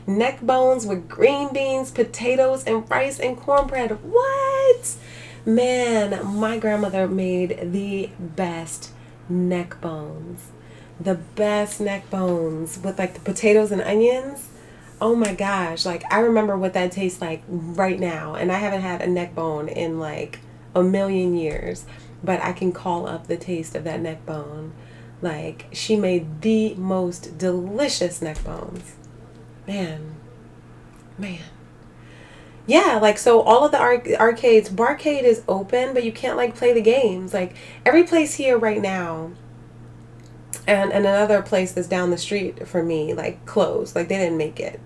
Neck bones with green beans, potatoes, and rice and cornbread. What? Man, my grandmother made the best neck bones. The best neck bones with like the potatoes and onions. Oh my gosh, like I remember what that tastes like right now, and I haven't had a neck bone in like a million years, but I can call up the taste of that neck bone. Like, she made the most delicious neck bones. Man. Yeah, like, so all of the arcades, Barcade is open, but you can't like play the games. Like, every place here right now, and another place that's down the street for me, like, closed. Like, they didn't make it.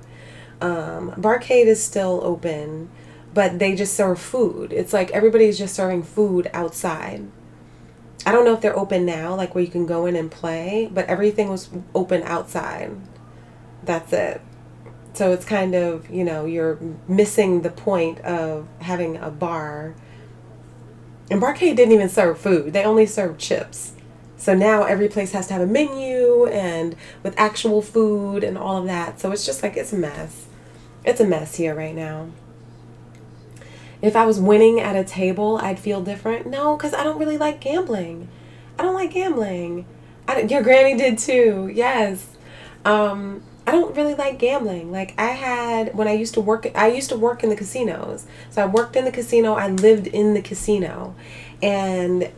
Barcade is still open, but they just serve food. It's like everybody's just serving food outside. I don't know if they're open now, like where you can go in and play, but everything was open outside. That's it. So it's kind of, you know, you're missing the point of having a bar. And Barcade didn't even serve food. They only served chips. So now every place has to have a menu and with actual food and all of that. So it's just like, it's a mess. It's a mess here right now. If I was winning at a table, I'd feel different. No, because I don't really like gambling. I don't like gambling. Your granny did too. Yes. I don't really like gambling. Like, when I used to work in the casinos. So I worked in the casino. I lived in the casino. And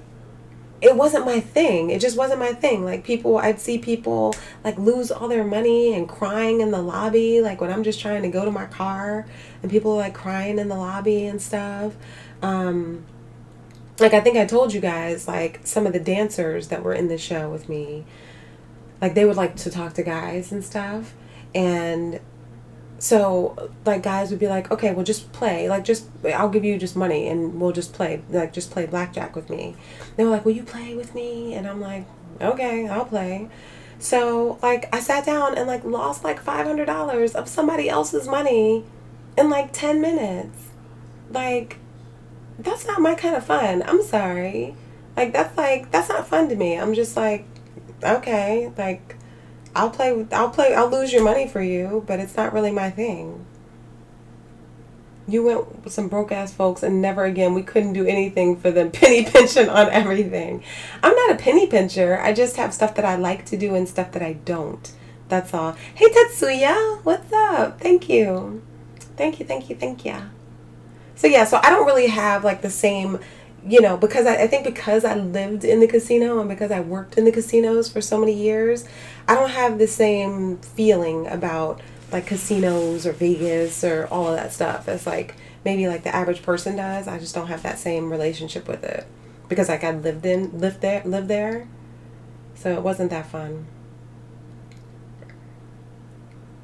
it wasn't my thing. It just wasn't my thing. Like, I'd see people like lose all their money and crying in the lobby. Like, when I'm just trying to go to my car and people are like crying in the lobby and stuff. Like, I think I told you guys, like, some of the dancers that were in the show with me, like, they would like to talk to guys and stuff. And so, like, guys would be like, okay, well, just play. Like, I'll give you just money and we'll just play. Like, just play blackjack with me. They were like, will you play with me? And I'm like, okay, I'll play. So, like, I sat down and, like, lost, like, $500 of somebody else's money in, like, 10 minutes. Like, that's not my kind of fun. I'm sorry. Like, that's not fun to me. I'm just like, okay, like, I'll lose your money for you, but it's not really my thing. You went with some broke ass folks and never again. We couldn't do anything for them. Penny pinching on everything. I'm not a penny pincher. I just have stuff that I like to do and stuff that I don't. That's all. Hey, Tetsuya, what's up? Thank you. Thank you. So yeah, so I don't really have like the same, you know, because I think because I lived in the casino and because I worked in the casinos for so many years, I don't have the same feeling about like casinos or Vegas or all of that stuff as like maybe like the average person does. I just don't have that same relationship with it because like I lived there. So it wasn't that fun.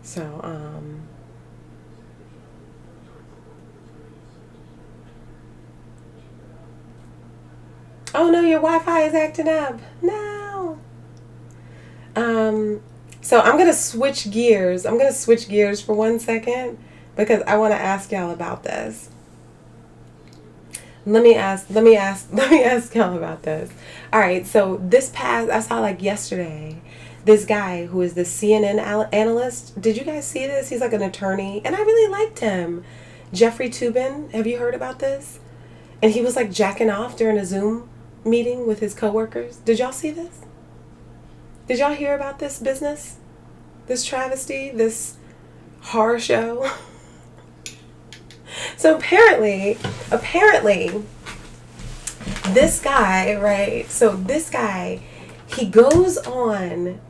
So, oh no, your Wi-Fi is acting up. No. So I'm going to switch gears. I'm going to switch gears for 1 second because I want to ask y'all about this. Let me ask y'all about this. All right, so I saw like yesterday, this guy who is the CNN analyst. Did you guys see this? He's like an attorney, and I really liked him. Jeffrey Toobin. Have you heard about this? And he was like jacking off during a Zoom meeting with his coworkers. Did y'all see this? Did y'all hear about this business? This travesty? This horror show? So apparently, this guy, right? So this guy, he goes on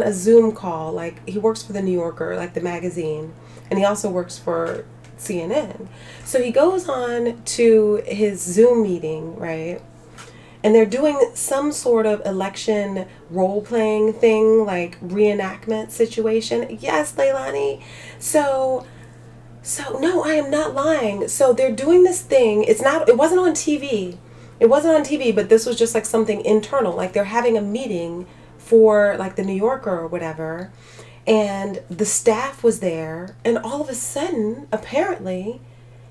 a Zoom call. Like, he works for the New Yorker, like the magazine, and he also works for CNN. So he goes on to his Zoom meeting, right? And they're doing some sort of election role-playing thing, like reenactment situation. Yes, Leilani. So no, I am not lying. So they're doing this thing. It wasn't on TV. It wasn't on TV, but this was just like something internal. Like, they're having a meeting for like the New Yorker or whatever. And the staff was there. And all of a sudden, apparently,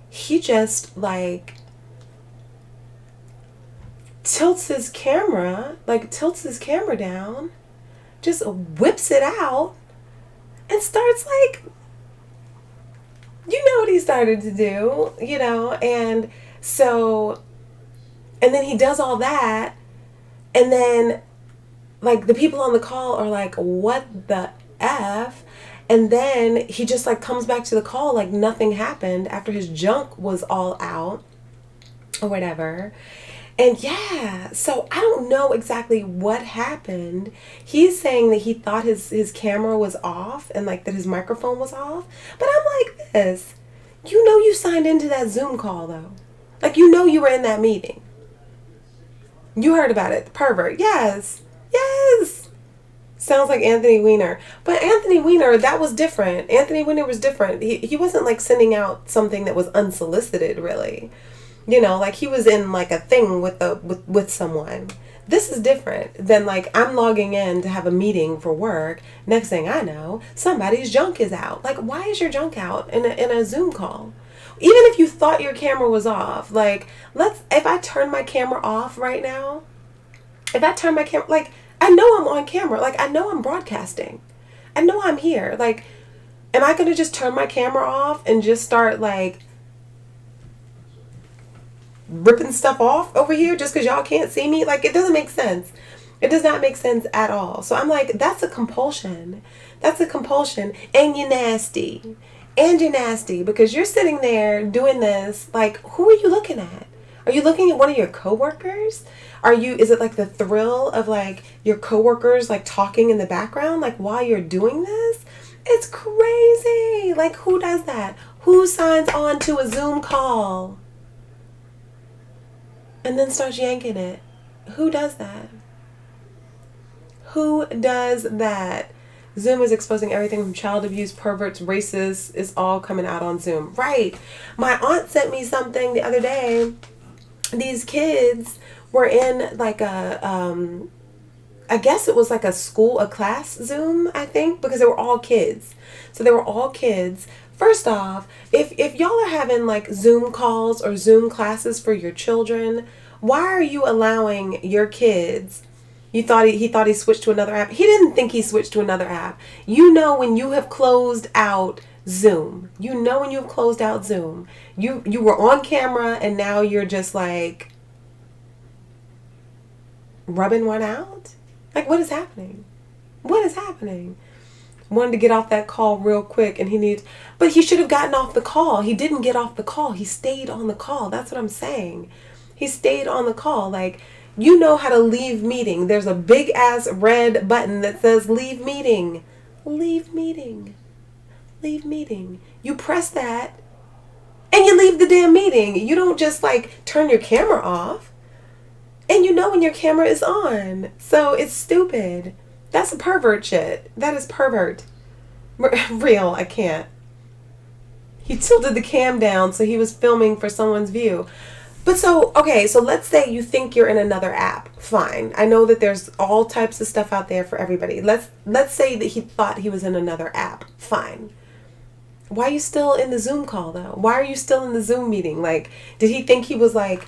he just like tilts his camera down, just whips it out, and starts like, you know what he started to do, and so, and then he does all that, and then like the people on the call are like, what the F? And then he just like comes back to the call like nothing happened after his junk was all out or whatever. And yeah, so I don't know exactly what happened. He's saying that he thought his camera was off and like that his microphone was off. But I'm like this. You signed into that Zoom call though. Like, you were in that meeting. You heard about it. Pervert. Yes. Yes. Sounds like Anthony Weiner. But Anthony Weiner, that was different. Anthony Weiner was different. He wasn't like sending out something that was unsolicited, really. Like he was in like a thing with someone. This is different than like I'm logging in to have a meeting for work. Next thing I know, somebody's junk is out. Like, why is your junk out in a Zoom call? Even if you thought your camera was off, like, if I turn my camera off right now, like, I know I'm on camera. Like, I know I'm broadcasting. I know I'm here. Like, am I going to just turn my camera off and just start like ripping stuff off over here just because y'all can't see me? Like, it doesn't make sense. It does not make sense at all. So I'm like, that's a compulsion. That's a compulsion. And you're nasty. And you're nasty because you're sitting there doing this. Like, who are you looking at? Are you looking at one of your coworkers? Is it like the thrill of like your coworkers like talking in the background like while you're doing this? It's crazy. Like, who does that? Who signs on to a Zoom call and then starts yanking it? Who does that? Who does that? Zoom is exposing everything from child abuse, perverts, racists. It's all coming out on Zoom. Right. My aunt sent me something the other day. These kids were in like I guess it was like a class Zoom, I think, because they were all kids. So they were all kids. First off, if y'all are having like Zoom calls or Zoom classes for your children, why are you allowing your kids? He thought he switched to another app. He didn't think he switched to another app. When you have closed out Zoom. When you have closed out Zoom. You were on camera and now you're just like rubbing one out? Like, what is happening? What is happening? Wanted to get off that call real quick but he should have gotten off the call. He didn't get off the call. He stayed on the call. That's what I'm saying. He stayed on the call. Like, you know how to leave meeting. There's a big ass red button that says leave meeting. Leave meeting. Leave meeting. You press that and you leave the damn meeting. You don't just like turn your camera off. And when your camera is on. So it's stupid. That's a pervert shit. That is pervert. Real, I can't. He tilted the cam down so he was filming for someone's view. But so let's say you think you're in another app. Fine. I know that there's all types of stuff out there for everybody. Let's say that he thought he was in another app. Fine. Why are you still in the Zoom call though? Why are you still in the Zoom meeting? Like, did he think he was like,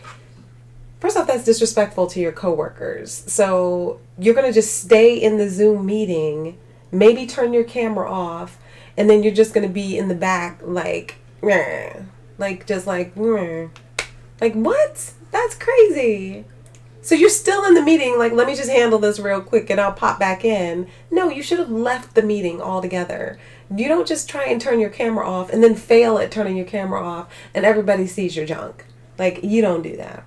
first off, that's disrespectful to your coworkers. So you're going to just stay in the Zoom meeting, maybe turn your camera off, and then you're just going to be in the back like, meh. Like, just like, meh. Like, what? That's crazy. So you're still in the meeting, like, let me just handle this real quick and I'll pop back in. No, you should have left the meeting altogether. You don't just try and turn your camera off and then fail at turning your camera off and everybody sees your junk. Like, you don't do that.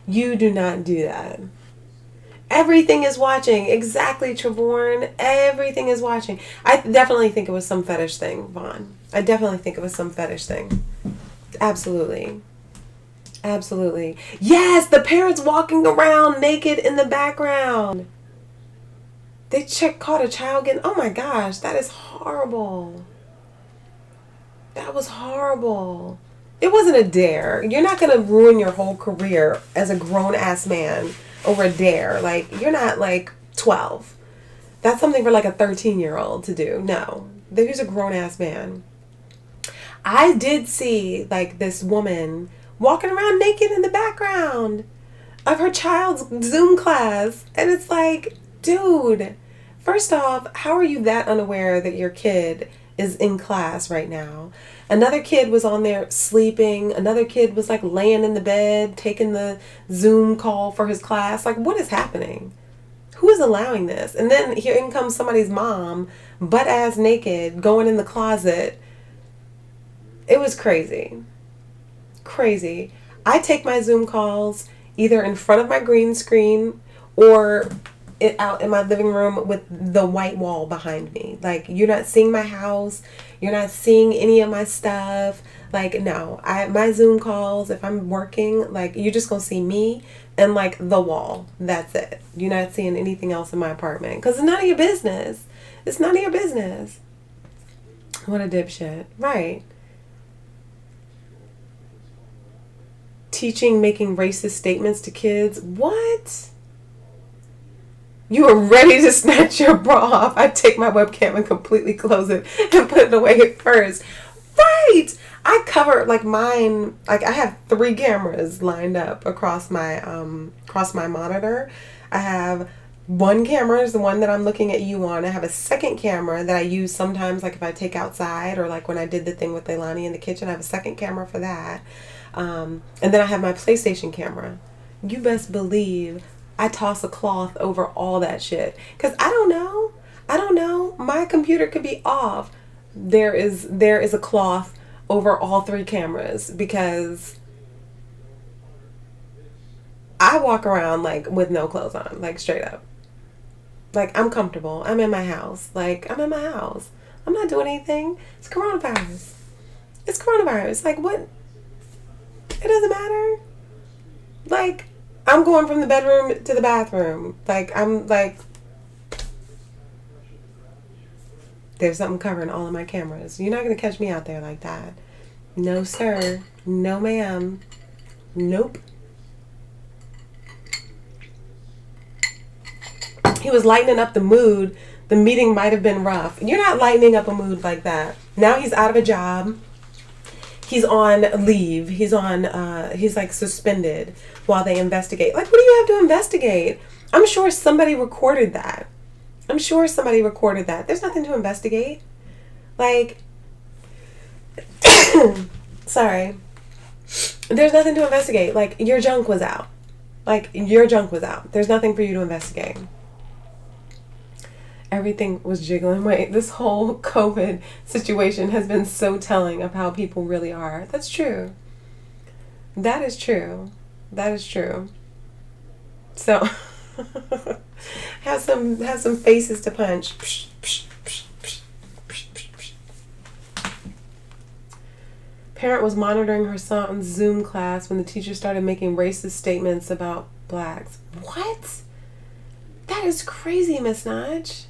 You do not do that. Everything is watching. Exactly, Trevorn. Everything is watching. I definitely think it was some fetish thing, Vaughn. I definitely think it was some fetish thing. Absolutely. Absolutely. Yes, the parents walking around naked in the background. They caught a child getting... Oh my gosh, that is horrible. That was horrible. It wasn't a dare. You're not going to ruin your whole career as a grown-ass man over a dare. Like, you're not, like, 12. That's something for, like, a 13-year-old to do. No. He's a grown-ass man. I did see, like, this woman walking around naked in the background of her child's Zoom class. And it's like, dude, first off, how are you that unaware that your kid is in class right now? Another kid was on there sleeping. Another kid was like laying in the bed, taking the Zoom call for his class. Like, what is happening? Who is allowing this? And then here in comes somebody's mom, butt ass naked, going in the closet. It was crazy. Crazy. I take my Zoom calls either in front of my green screen or out in my living room with the white wall behind me. Like, you're not seeing my house. You're not seeing any of my stuff. Like, no. My Zoom calls, if I'm working, like, you're just gonna see me and, like, the wall. That's it. You're not seeing anything else in my apartment. Because it's none of your business. It's none of your business. What a dipshit. Right. Teaching making racist statements to kids. What? You are ready to snatch your bra off. I take my webcam and completely close it and put it away first. Right. I cover like mine. Like I have 3 cameras lined up across my monitor. I have one camera is the one that I'm looking at you on. I have a second camera that I use sometimes, like if I take outside or like when I did the thing with Leilani in the kitchen. I have a second camera for that. And then I have my PlayStation camera. You best believe I toss a cloth over all that shit. Because I don't know. My computer could be off. There is a cloth over all 3 cameras because I walk around like with no clothes on, like straight up. Like I'm comfortable. I'm in my house. Like I'm in my house. I'm not doing anything. It's coronavirus. Like what? It doesn't matter. Like, I'm going from the bedroom to the bathroom. Like, I'm like, there's something covering all of my cameras. You're not going to catch me out there like that. No, sir. No, ma'am. Nope. He was lightening up the mood. The meeting might have been rough. You're not lightening up a mood like that. Now he's out of a job. He's on leave. He's like suspended while they investigate. Like, what do you have to investigate? I'm sure somebody recorded that. There's nothing to investigate. Like, sorry. There's nothing to investigate. Like, your junk was out. There's nothing for you to investigate. Everything was jiggling. Wait, this whole COVID situation has been so telling of how people really are. That's true. That is true. So, have some faces to punch. Parent was monitoring her son's Zoom class when the teacher started making racist statements about blacks. What? That is crazy, Miss Nudge.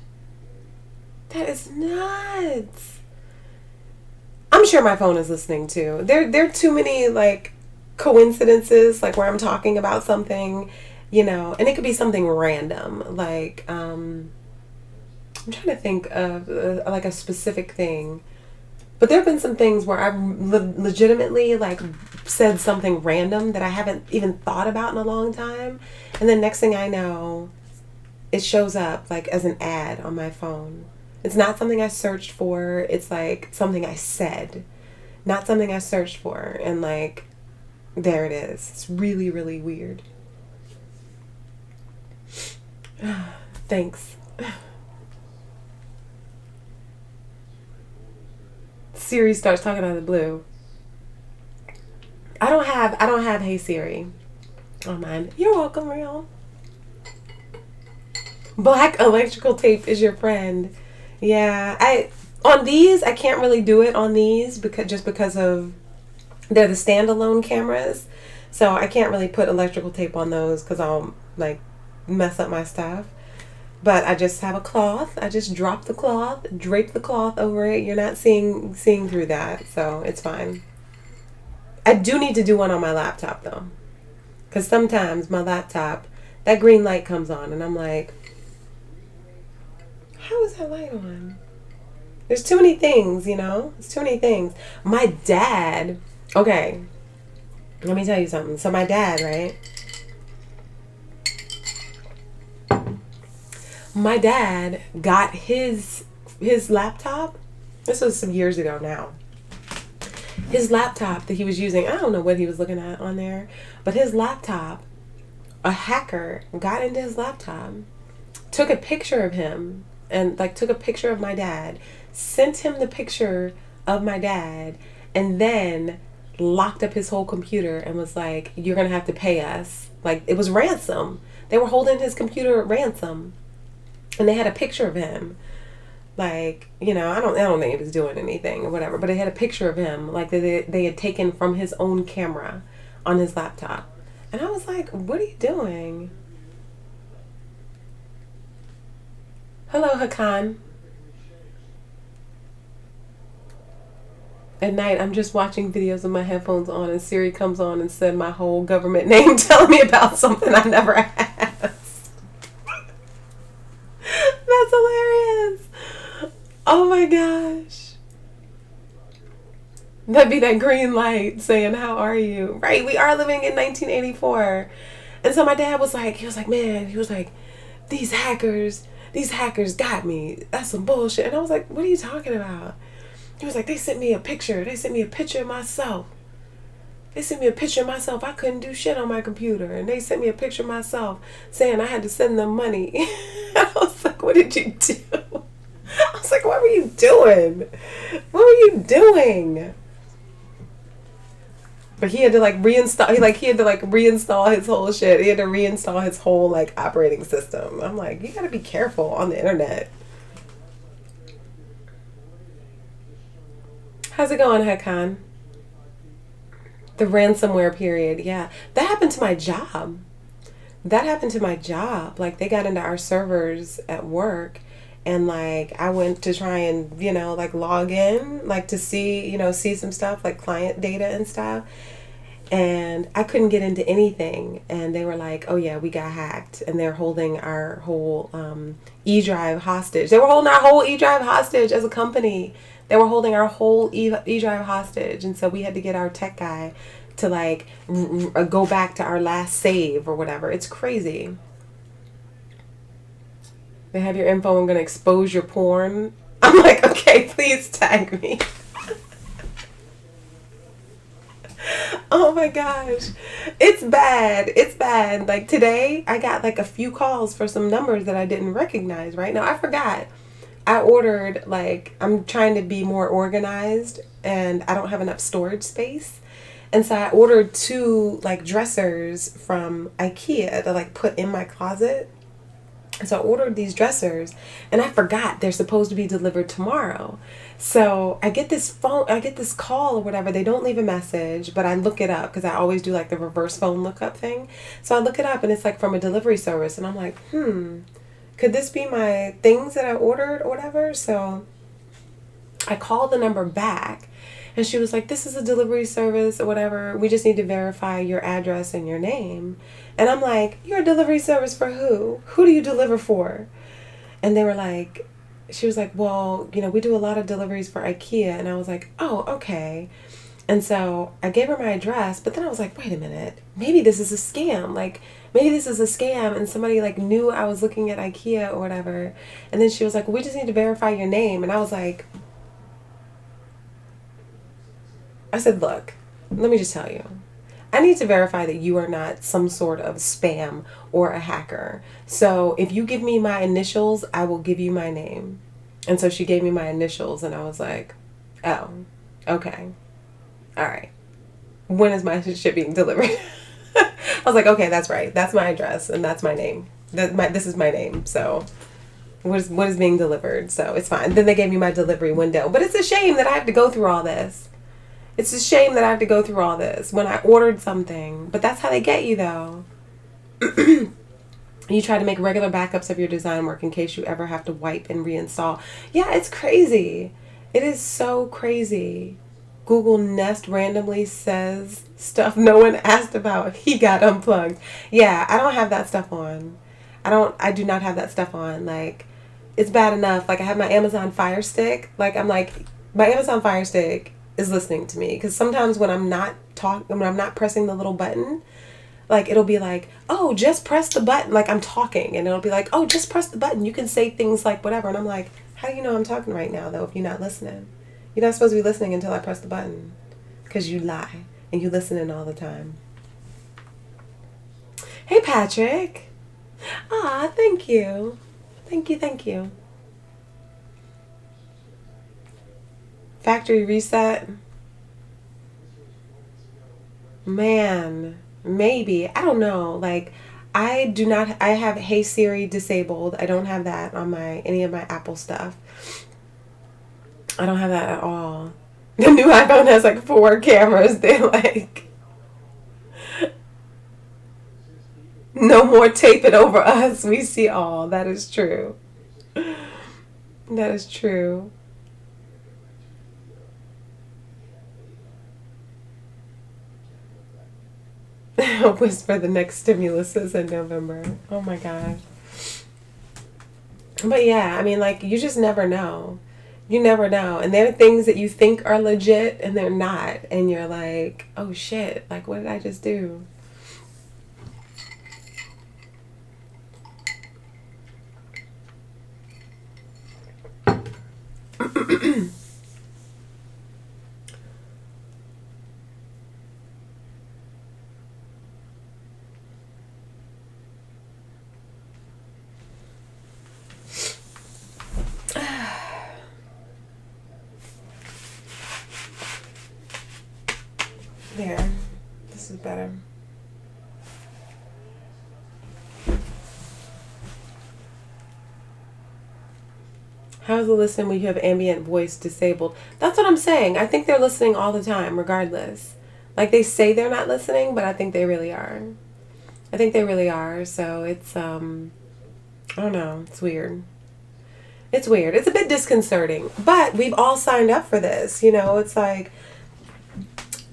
That is nuts. I'm sure my phone is listening too. There are too many like coincidences, like where I'm talking about something, you know, and it could be something random. Like I'm trying to think of like a specific thing. But there have been some things where I've legitimately like said something random that I haven't even thought about in a long time. And then next thing I know, it shows up like as an ad on my phone. It's not something I searched for. It's like something I said, not something I searched for. And like, there it is. It's really, really weird. Thanks. Siri starts talking out of the blue. I don't have Hey Siri on mine. You're welcome, real. Black electrical tape is your friend. Yeah, on these I can't really do it on these because of they're the standalone cameras. So I can't really put electrical tape on those because I'll like mess up my stuff. But I just have a cloth. I just drop the cloth, drape the cloth over it. You're not seeing through that, so it's fine. I do need to do one on my laptop though, because sometimes my laptop, that green light comes on, and I'm like, how is that light on? There's too many things, you know? There's too many things. My dad, okay, let me tell you something. So my dad, right? My dad got his laptop. This was some years ago now. His laptop that he was using, I don't know what he was looking at on there, but his laptop, a hacker got into his laptop, took a picture of him, and like took a picture of my dad, sent him the picture of my dad, and then locked up his whole computer and was like, you're gonna have to pay us. Like, it was ransom. They were holding his computer at ransom. And they had a picture of him, like, you know, I don't think he was doing anything or whatever, but they had a picture of him, like they had taken from his own camera on his laptop. And I was like, what are you doing? Hello, Hakan. At night, I'm just watching videos with my headphones on, and Siri comes on and said my whole government name, telling me about something I never asked. That's hilarious. Oh my gosh. That'd be that green light saying, how are you? Right, we are living in 1984. And so my dad was like, man, these hackers got me. That's some bullshit. And I was like, what are you talking about? He was like, they sent me a picture of myself. I couldn't do shit on my computer. And they sent me a picture of myself saying I had to send them money. I was like, what did you do? I was like, what were you doing? But he had to like reinstall, reinstall his whole shit. He had to reinstall his whole like operating system. I'm like, you gotta be careful on the internet. How's it going, Hakan? The ransomware period, yeah. That happened to my job. Like, they got into our servers at work, and like I went to try and, you know, like log in, like to see some stuff, like client data and stuff. And I couldn't get into anything. And they were like, oh yeah, we got hacked. And they're holding our whole E-Drive hostage. They were holding our whole E-Drive hostage as a company. They were holding our whole E-Drive hostage. And so we had to get our tech guy to like go back to our last save or whatever. It's crazy. They have your info. I'm going to expose your porn. I'm like, okay, please tag me. Oh my gosh. It's bad. Like today, I got like a few calls for some numbers that I didn't recognize. Right now, I forgot. I ordered, like, I'm trying to be more organized and I don't have enough storage space. And so I ordered 2 like dressers from IKEA to like put in my closet. So I ordered these dressers and I forgot they're supposed to be delivered tomorrow. So I get this call or whatever. They don't leave a message, but I look it up because I always do like the reverse phone lookup thing. So I look it up and it's like from a delivery service. And I'm like, could this be my things that I ordered or whatever? So I called the number back and she was like, this is a delivery service or whatever. We just need to verify your address and your name. And I'm like, you're a delivery service for who? Who do you deliver for? And they were like, she was like, well, we do a lot of deliveries for IKEA. And I was like, oh, okay. And so I gave her my address, but then I was like, wait a minute, maybe this is a scam. Like, maybe this is a scam and somebody like knew I was looking at IKEA or whatever. And then she was like, well, we just need to verify your name. And I was like, I said, look, let me just tell you. I need to verify that you are not some sort of spam or a hacker. So if you give me my initials, I will give you my name. And so she gave me my initials and I was like, oh, okay. All right. When is my shit being delivered? I was like, okay, that's right. That's my address and that's my name. This is my name. So what is being delivered? So it's fine. Then they gave me my delivery window. But it's a shame that I have to go through all this. It's a shame that I have to go through all this when I ordered something. But that's how they get you, though. You try to make regular backups of your design work in case you ever have to wipe and reinstall. Yeah, it's crazy. It is so crazy. Google Nest randomly says stuff no one asked about. He got unplugged. Yeah, I don't have that stuff on. I do not have that stuff on. Like, it's bad enough. Like, I have my Amazon Fire Stick. Like, I'm like, my Amazon Fire Stick is listening to me. Because sometimes when I'm not pressing the little button, like, it'll be like, oh, just press the button. Like, I'm talking. And it'll be like, oh, just press the button. You can say things like whatever. And I'm like, how do you know I'm talking right now, though, if you're not listening? You're not supposed to be listening until I press the button. Because you lie. And you listening all the time. Hey, Patrick. Ah, thank you. Thank you. Factory reset. Man, maybe. I don't know. Like, I have Hey Siri disabled. I don't have that on any of my Apple stuff. I don't have that at all. The new iPhone has like 4 cameras. They're like, no more tape it over us. We see all. That is true. That is true. Whisper the next stimulus is in November. Oh my gosh. But yeah, I mean, like, you just never know. You never know. And there are things that you think are legit and they're not. And you're like, oh shit, like, what did I just do? There. This is better. How's the listen when you have ambient voice disabled? That's what I'm saying. I think they're listening all the time, regardless. Like, they say they're not listening, but I think they really are. I think they really are. So it's, I don't know. It's weird. It's weird. It's a bit disconcerting. But we've all signed up for this. It's like,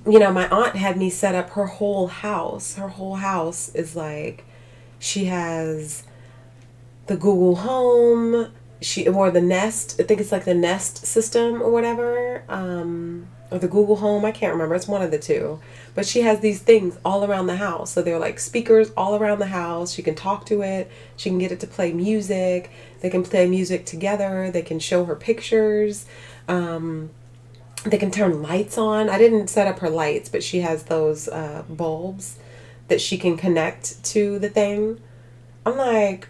my aunt had me set up her whole house. Her whole house is like, she has the Google Home, or the Nest. I think it's like the Nest system or whatever, or the Google Home. I can't remember. It's one of the two. But she has these things all around the house. So they're like speakers all around the house. She can talk to it. She can get it to play music. They can play music together. They can show her pictures. They can turn lights on. I didn't set up her lights, but she has those bulbs that she can connect to the thing. I'm like,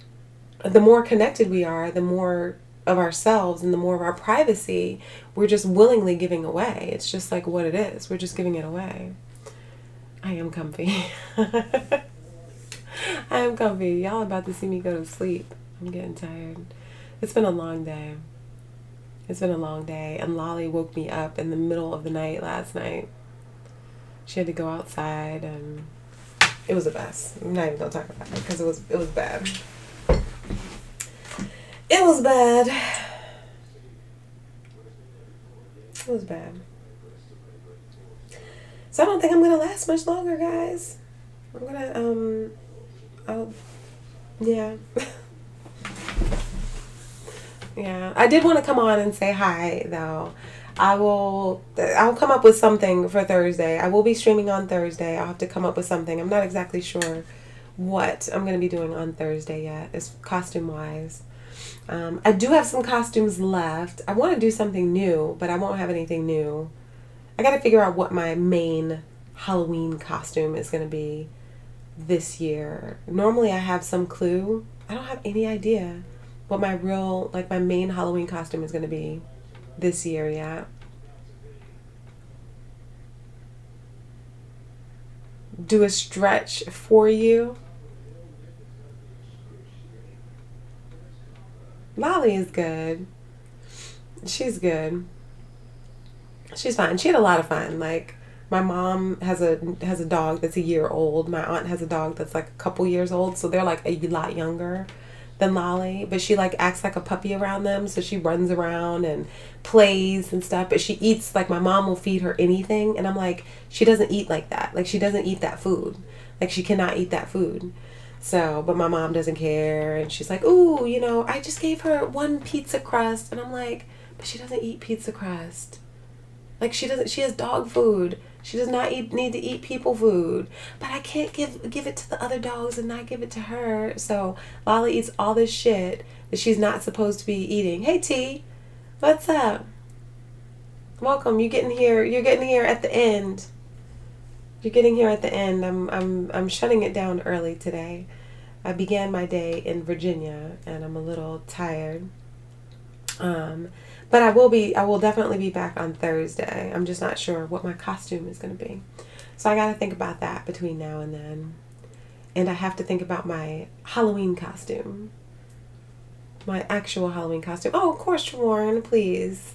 the more connected we are, the more of ourselves and the more of our privacy we're just willingly giving away. It's just like what it is. We're just giving it away. I am comfy. I am comfy. Y'all about to see me go to sleep. I'm getting tired. It's been a long day. It's been a long day, and Lolly woke me up in the middle of the night last night. She had to go outside, and it was a mess. I'm not even gonna talk about it because it was bad. It was bad. It was bad. So I don't think I'm gonna last much longer, guys. I'm gonna yeah. Yeah. I did want to come on and say hi, though. I'll come up with something for Thursday. I will be streaming on Thursday. I'll have to come up with something. I'm not exactly sure what I'm going to be doing on Thursday yet, as costume wise. I do have some costumes left. I want to do something new, but I won't have anything new. I got to figure out what my main Halloween costume is going to be this year. Normally I have some clue. I don't have any idea what my main Halloween costume is going to be this year yet. Do a stretch for you. Lolly is good. She's good. She's fine. She had a lot of fun. Like, my mom has a dog that's a year old. My aunt has a dog that's like a couple years old, so they're like a lot younger than Lolly, but she like acts like a puppy around them, so she runs around and plays and stuff, but she eats, like, my mom will feed her anything, and I'm like, she doesn't eat like that. Like, she doesn't eat that food. Like, she cannot eat that food. So, but my mom doesn't care, and she's like, ooh, I just gave her one pizza crust, and I'm like, but she doesn't eat pizza crust. Like, she has dog food. She does not need to eat people food. But I can't give it to the other dogs and not give it to her. So Lolly eats all this shit that she's not supposed to be eating. Hey T, what's up? Welcome. You're getting here at the end. You're getting here at the end. I'm shutting it down early today. I began my day in Virginia and I'm a little tired. But I will definitely be back on Thursday. I'm just not sure what my costume is going to be. So I got to think about that between now and then. And I have to think about my Halloween costume. My actual Halloween costume. Oh, of course, Warren, please.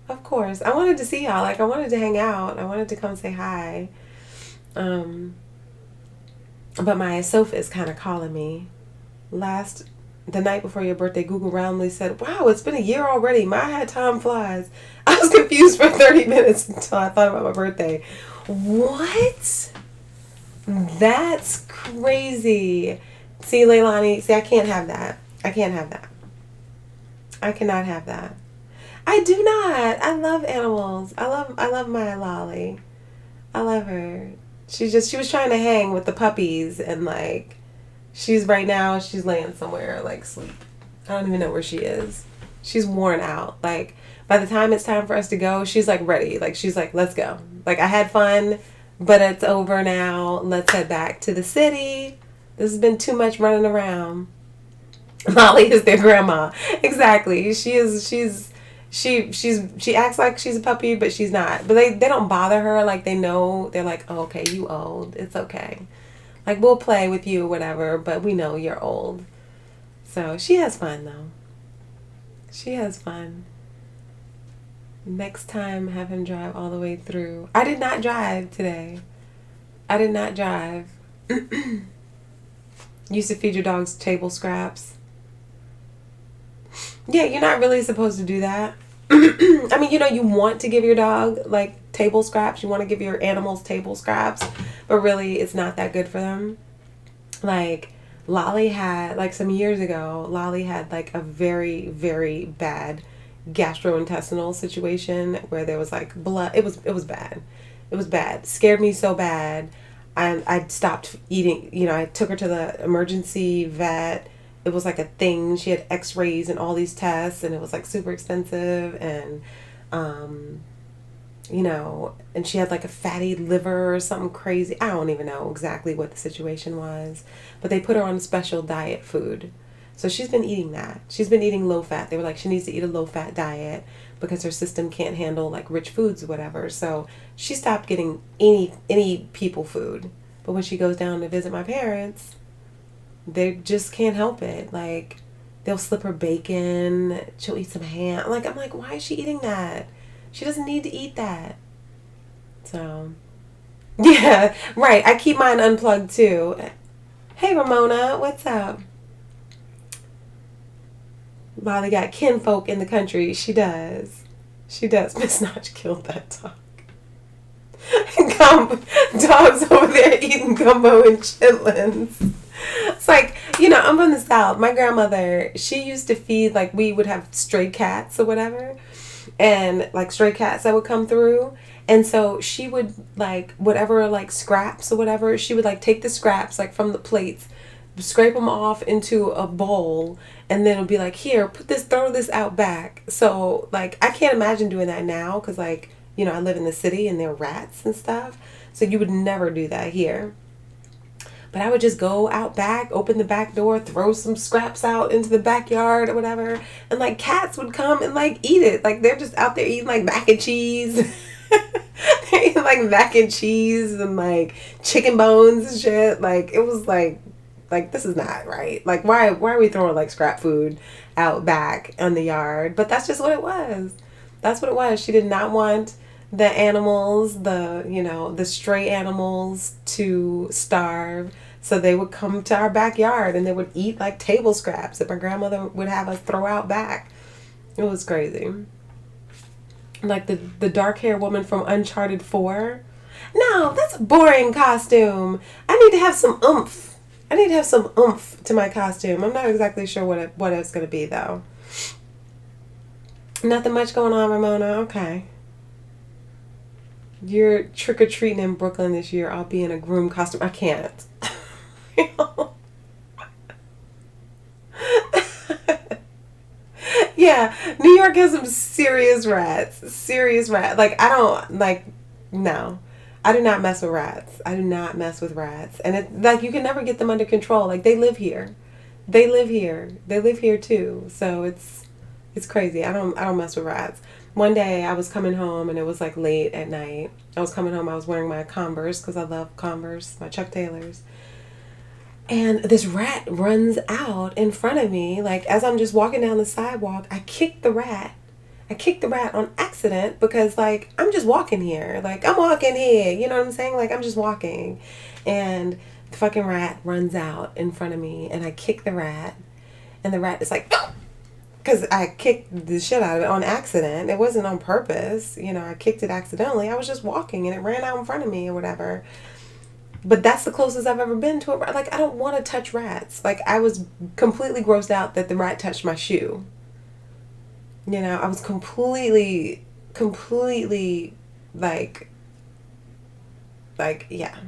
Of course. I wanted to see y'all. Like, I wanted to hang out. I wanted to come say hi. But my sofa is kind of calling me. The night before your birthday, Google roundly said, wow, it's been a year already. My time flies. I was confused for 30 minutes until I thought about my birthday. What? That's crazy. See, Leilani, I can't have that. I can't have that. I cannot have that. I do not. I love animals. I love my Lolly. I love her. She was trying to hang with the puppies and like, she's laying somewhere, like, sleep. I don't even know where she is. She's worn out. Like, by the time it's time for us to go, she's, like, ready. Like, she's like, let's go. Like, I had fun, but it's over now. Let's head back to the city. This has been too much running around. Molly is their grandma. Exactly. She acts like she's a puppy, but she's not. But they don't bother her. Like, they know. They're like, oh, okay, you old. It's okay. Like, we'll play with you or whatever, but we know you're old. So, she has fun, though. She has fun. Next time, have him drive all the way through. I did not drive today. I did not drive. Used to feed your dogs table scraps. Yeah, you're not really supposed to do that. I mean, you want to give your dog, like, table scraps. You want to give your animals table scraps. But really, it's not that good for them. Like, Lolly had, like, some years ago, Lolly had, like, a very, very bad gastrointestinal situation where there was, like, blood. It was bad. It was bad. Scared me so bad. I stopped eating. I took her to the emergency vet. It was like a thing. She had x-rays and all these tests, and it was like super expensive, and and she had like a fatty liver or something crazy. I don't even know exactly what the situation was, but they put her on special diet food. So she's been eating that. She's been eating low fat. They were like, she needs to eat a low fat diet because her system can't handle like rich foods or whatever. So she stopped getting any people food. But when she goes down to visit my parents, they just can't help it. Like, they'll slip her bacon. She'll eat some ham. Like, I'm like, why is she eating that? She doesn't need to eat that. So, yeah, right. I keep mine unplugged too. Hey, Ramona, what's up? Molly got kinfolk in the country. She does. Miss Notch killed that dog. Dogs over there eating gumbo and chitlins. It's like, I'm from the South. My grandmother, she used to feed, like, we would have stray cats or whatever, and like stray cats that would come through. And so she would, like, whatever, like, scraps or whatever, she would, like, take the scraps, like, from the plates, scrape them off into a bowl, and then it'll be like, here, throw this out back. So, like, I can't imagine doing that now because, like, I live in the city and there are rats and stuff. So you would never do that here. But I would just go out back, open the back door, throw some scraps out into the backyard or whatever. And, like, cats would come and, like, eat it. Like, they're just out there eating, like, mac and cheese. They're eating, like, mac and cheese and, like, chicken bones and shit. Like, it was, like, this is not right. Like, why are we throwing, like, scrap food out back on the yard? But that's just what it was. That's what it was. She did not want the animals, the stray animals to starve. So they would come to our backyard and they would eat, like, table scraps that my grandmother would have us throw out back. It was crazy. Like the dark hair woman from Uncharted 4. No, that's a boring costume. I need to have some oomph. I need to have some oomph to my costume. I'm not exactly sure what it's going to be, though. Nothing much going on, Ramona. Okay. You're trick-or-treating in Brooklyn this year. I'll be in a groom costume. I can't. Yeah, New York has some serious rats. Serious rats. Like, I don't, like, no. I do not mess with rats. I do not mess with rats. And it, like, you can never get them under control. Like, they live here. They live here. They live here too. So it's crazy. I don't mess with rats. One day I was coming home and it was, like, late at night. I was coming home. I was wearing my Converse because I love Converse, my Chuck Taylors. And this rat runs out in front of me. Like, as I'm just walking down the sidewalk, I kicked the rat. I kicked the rat on accident because, like, I'm just walking here. Like, I'm walking here. You know what I'm saying? Like, I'm just walking. And the fucking rat runs out in front of me. And I kick the rat. And the rat is like, no! Because I kicked the shit out of it on accident. It wasn't on purpose. I kicked it accidentally. I was just walking and it ran out in front of me or whatever. But that's the closest I've ever been to a rat. Like, I don't want to touch rats. Like, I was completely grossed out that the rat touched my shoe. I was completely, like, yeah.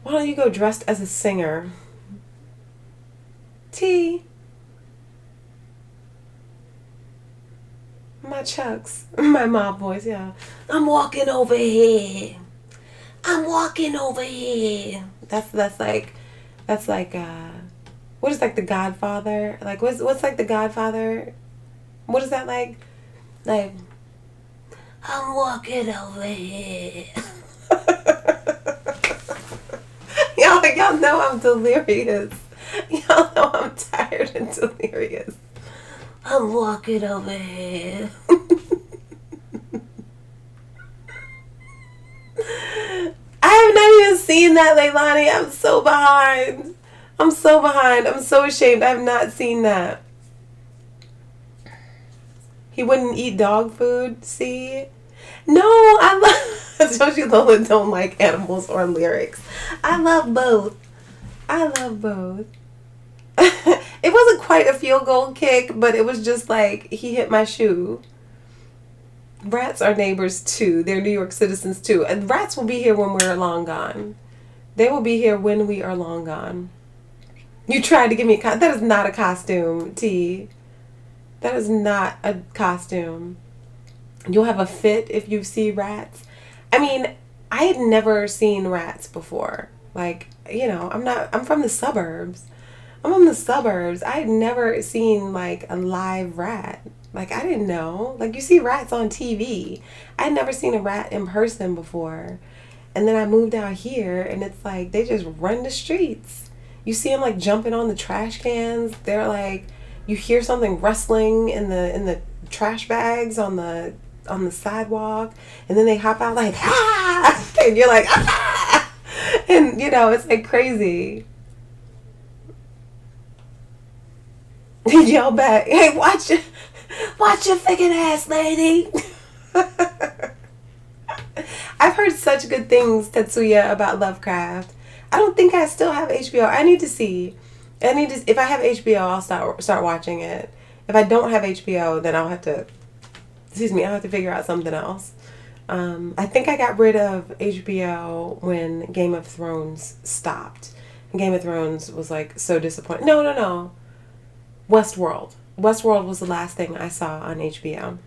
Why don't you go dressed as a singer? T. My Chucks. My mob voice, yeah. I'm walking over here. I'm walking over here. That's like what is, like, The Godfather? Like, what's like The Godfather? What is that like? Like, I'm walking over here. Y'all know I'm delirious. Y'all know I'm tired and delirious. I'm walking over here. I have not even seen that, Leilani. I'm so behind. I'm so ashamed. I have not seen that. He wouldn't eat dog food, see? No, I love... Especially Lola don't like animals or lyrics. I love both. It wasn't quite a field goal kick, but it was just like he hit my shoe. Rats are neighbors too. They're New York citizens too. And rats will be here when we're long gone. They will be here when we are long gone. You tried to give me that is not a costume, T. That is not a costume. You'll have a fit if you see rats. I mean, I had never seen rats before. Like, I'm from the suburbs. I had never seen, like, a live rat. Like, I didn't know. Like, you see rats on TV. I had never seen a rat in person before. And then I moved out here, and it's like, they just run the streets. You see them, like, jumping on the trash cans. They're like, you hear something rustling in the trash bags on the sidewalk. And then they hop out like, ah! And you're like, ah! And, it's like crazy. Yell back, hey, watch your freaking ass, lady. I've heard such good things, Tetsuya, about Lovecraft. I don't think I still have HBO. I need to see. If I have HBO, I'll start watching it. If I don't have HBO, then I'll have to figure out something else. I think I got rid of HBO when Game of Thrones stopped. And Game of Thrones was like so disappointing. No. Westworld. Westworld was the last thing I saw on HBO.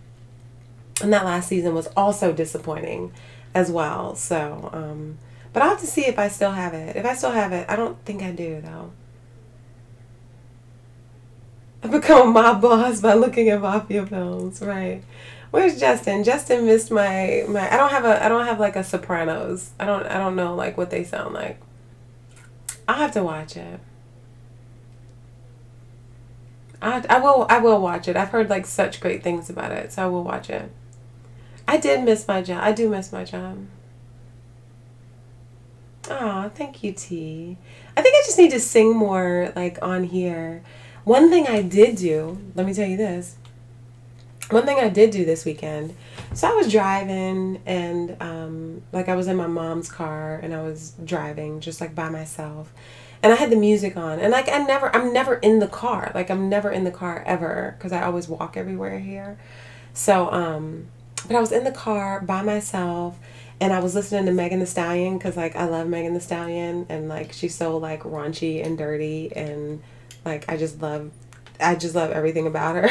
And that last season was also disappointing as well. So, but I'll have to see if I still have it. If I still have it, I don't think I do though. I become my boss by looking at mafia films, right? Where's Justin? Justin missed my I don't have like a Sopranos. I don't know like what they sound like. I'll have to watch it. I will watch it. I've heard like such great things about it, so I will watch it. I did miss my job. I do miss my job. Oh, thank you, T. I think I just need to sing more like on here. One thing I did do, let me tell you this. One thing I did do this weekend. So I was driving and like I was in my mom's car and I was driving just like by myself. And I had the music on. And like I'm never in the car. Like I'm never in the car ever because I always walk everywhere here. So but I was in the car by myself and I was listening to Megan Thee Stallion because like I love Megan Thee Stallion and like she's so like raunchy and dirty and like I just love everything about her.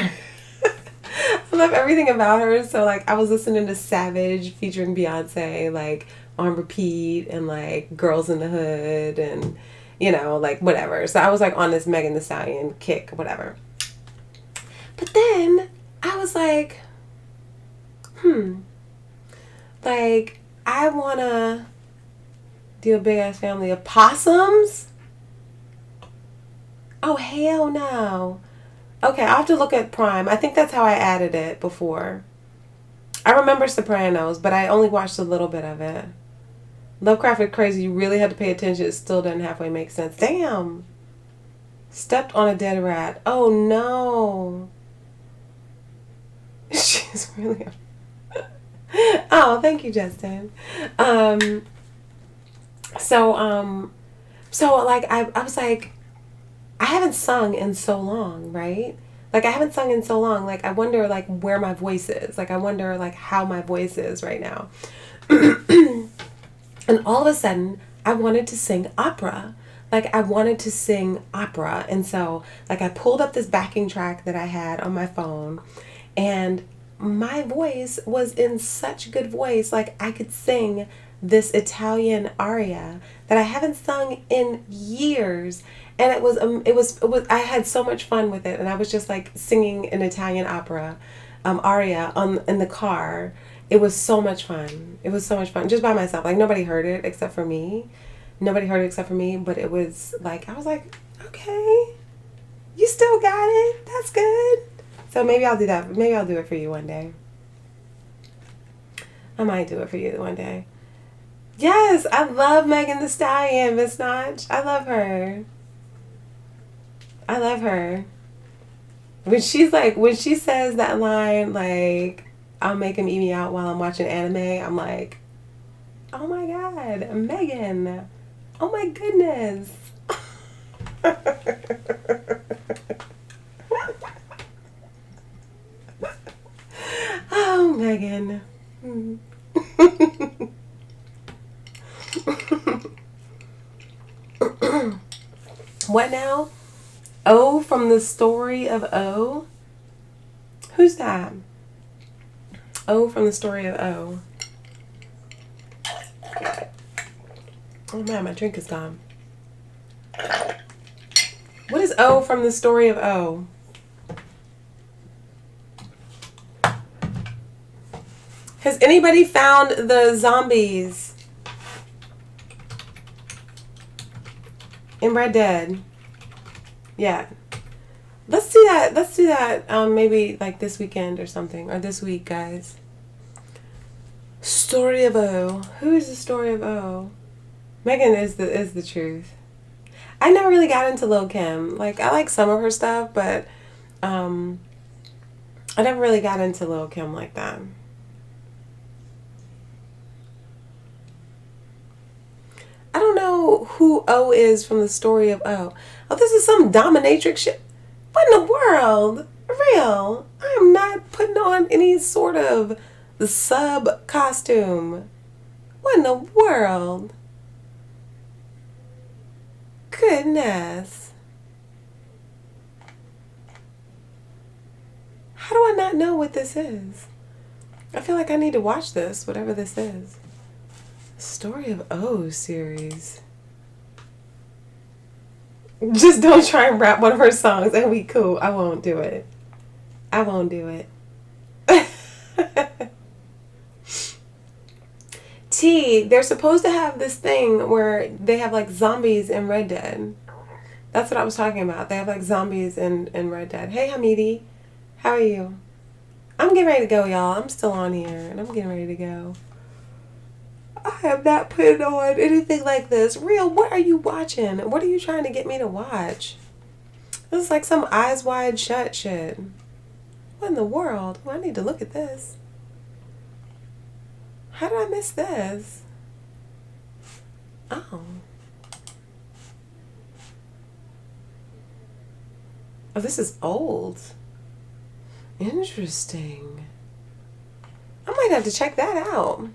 I love everything about her. So like I was listening to Savage featuring Beyonce like on repeat and like Girls in the Hood and you know like whatever. So I was like on this Megan Thee Stallion kick, whatever. But then I was like, like I wanna do a big ass family of possums. Oh hell no. Okay, I'll have to look at Prime. I think that's how I added it before. I remember Sopranos, but I only watched a little bit of it. Lovecraft Crazy, you really had to pay attention. It still doesn't halfway make sense. Damn. Stepped on a dead rat. Oh no. She's really... Oh, thank you, Justin. So like I was like, I haven't sung in so long, right? Like I haven't sung in so long. Like I wonder like where my voice is. Like I wonder like how my voice is right now. And all of a sudden I wanted to sing opera. Like I wanted to sing opera. And so like I pulled up this backing track that I had on my phone and my voice was in such good voice. Like I could sing this Italian aria that I haven't sung in years. And it was I had so much fun with it, and I was just like singing an Italian opera, aria in the car. It was so much fun. It was so much fun just by myself. Like nobody heard it except for me. But it was like I was like, okay, you still got it. That's good. So maybe I'll do that. Maybe I'll do it for you one day. I might do it for you one day. Yes, I love Megan Thee Stallion, Miss Notch. I love her. I love her. When she says that line, like, I'll make him eat me out while I'm watching anime, I'm like, oh my God, Megan. Oh my goodness. Oh, Megan. What now? O from the story of O? Who's that? O from the story of O. Oh man, my drink is gone. What is O from the story of O? Has anybody found the zombies in Red Dead? Yeah. Let's do that maybe like this weekend or something. Or this week, guys. Story of O. Who is the story of O? Megan is the truth. I never really got into Lil' Kim. Like I like some of her stuff, but I never really got into Lil' Kim like that. I don't know who O is from the story of O. Oh, this is some dominatrix shit. What in the world? Real. I am not putting on any sort of sub costume. What in the world? Goodness. How do I not know what this is? I feel like I need to watch this, whatever this is. Story of O series. Just don't try and rap one of her songs and we cool. I won't do it. I won't do it. T, they're supposed to have this thing where they have like zombies in Red Dead. That's what I was talking about. They have like zombies in Red Dead. Hey Hamidi, how are you? I'm getting ready to go, y'all. I'm still on here and I'm getting ready to go. I am not putting on anything like this. Real, what are you watching? What are you trying to get me to watch? This is like some Eyes Wide Shut shit. What in the world? Well, I need to look at this. How did I miss this? Oh. Oh, this is old. Interesting. I might have to check that out.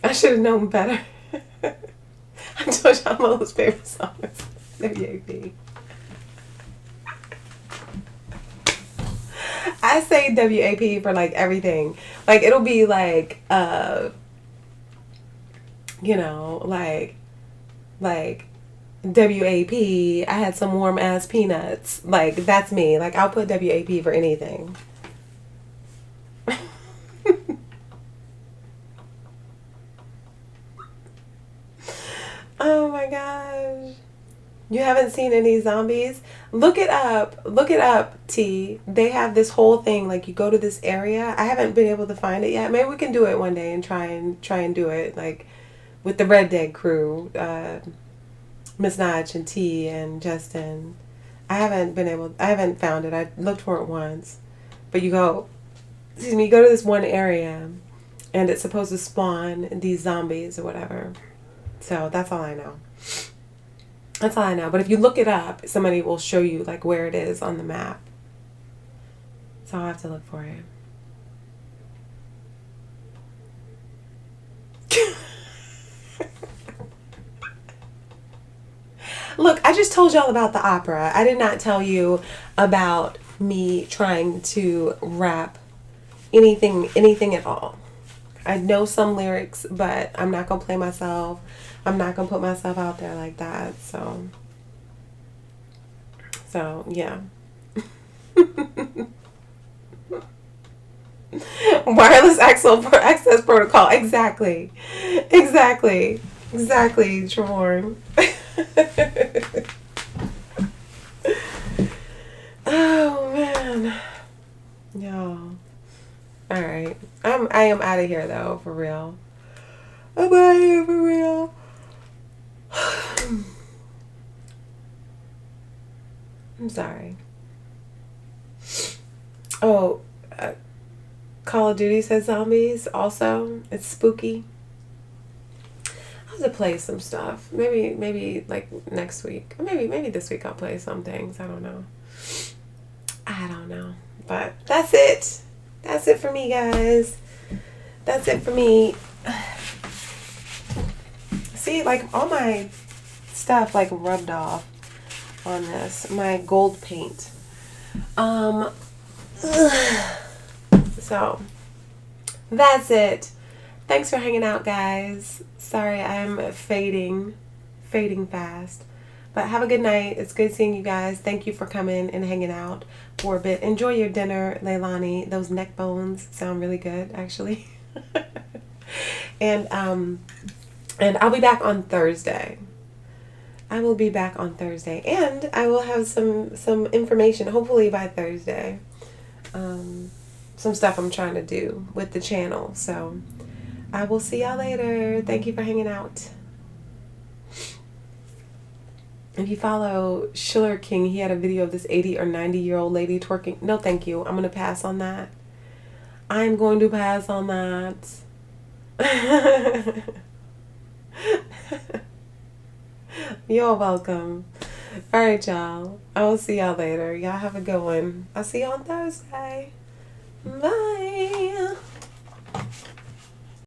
I should have known better. I told y'all my most favorite song is WAP. I say WAP for like everything. Like it'll be like you know, like WAP, I had some warm ass peanuts. Like that's me. Like I'll put WAP for anything. Oh my gosh. You haven't seen any zombies? Look it up. Look it up, T. They have this whole thing, like you go to this area. I haven't been able to find it yet. Maybe we can do it one day and try and do it like with the Red Dead crew. Miss Notch and T and Justin. I haven't found it. I looked for it once. But you go to this one area and it's supposed to spawn these zombies or whatever. So that's all I know. That's all I know. But if you look it up, somebody will show you like where it is on the map. So I'll have to look for it. Look, I just told y'all about the opera. I did not tell you about me trying to rap anything at all. I know some lyrics, but I'm not going to play myself. I'm not going to put myself out there like that. So yeah. Wireless access protocol. Exactly, Trevorn. Oh man, y'all. All right, I am out of here though, for real. I'm out of here for real. I'm sorry. Oh, Call of Duty says zombies. Also, it's spooky. I'll have to play some stuff. Maybe like next week. Or maybe this week I'll play some things. I don't know. But that's it. That's it for me, guys. That's it for me. See, like all my stuff like rubbed off on this. My gold paint. So that's it. Thanks for hanging out, guys. Sorry I'm fading fast. But have a good night. It's good seeing you guys. Thank you for coming and hanging out for a bit. Enjoy your dinner, Leilani. Those neck bones sound really good, actually. And I'll be back on Thursday. I will be back on Thursday. And I will have some information, hopefully by Thursday. Some stuff I'm trying to do with the channel. So I will see y'all later. Thank you for hanging out. If you follow Schiller King, he had a video of this 80 or 90-year-old lady twerking. No, thank you. I'm going to pass on that. I'm going to pass on that. You're welcome. All right, y'all. I will see y'all later. Y'all have a good one. I'll see you on Thursday. Bye.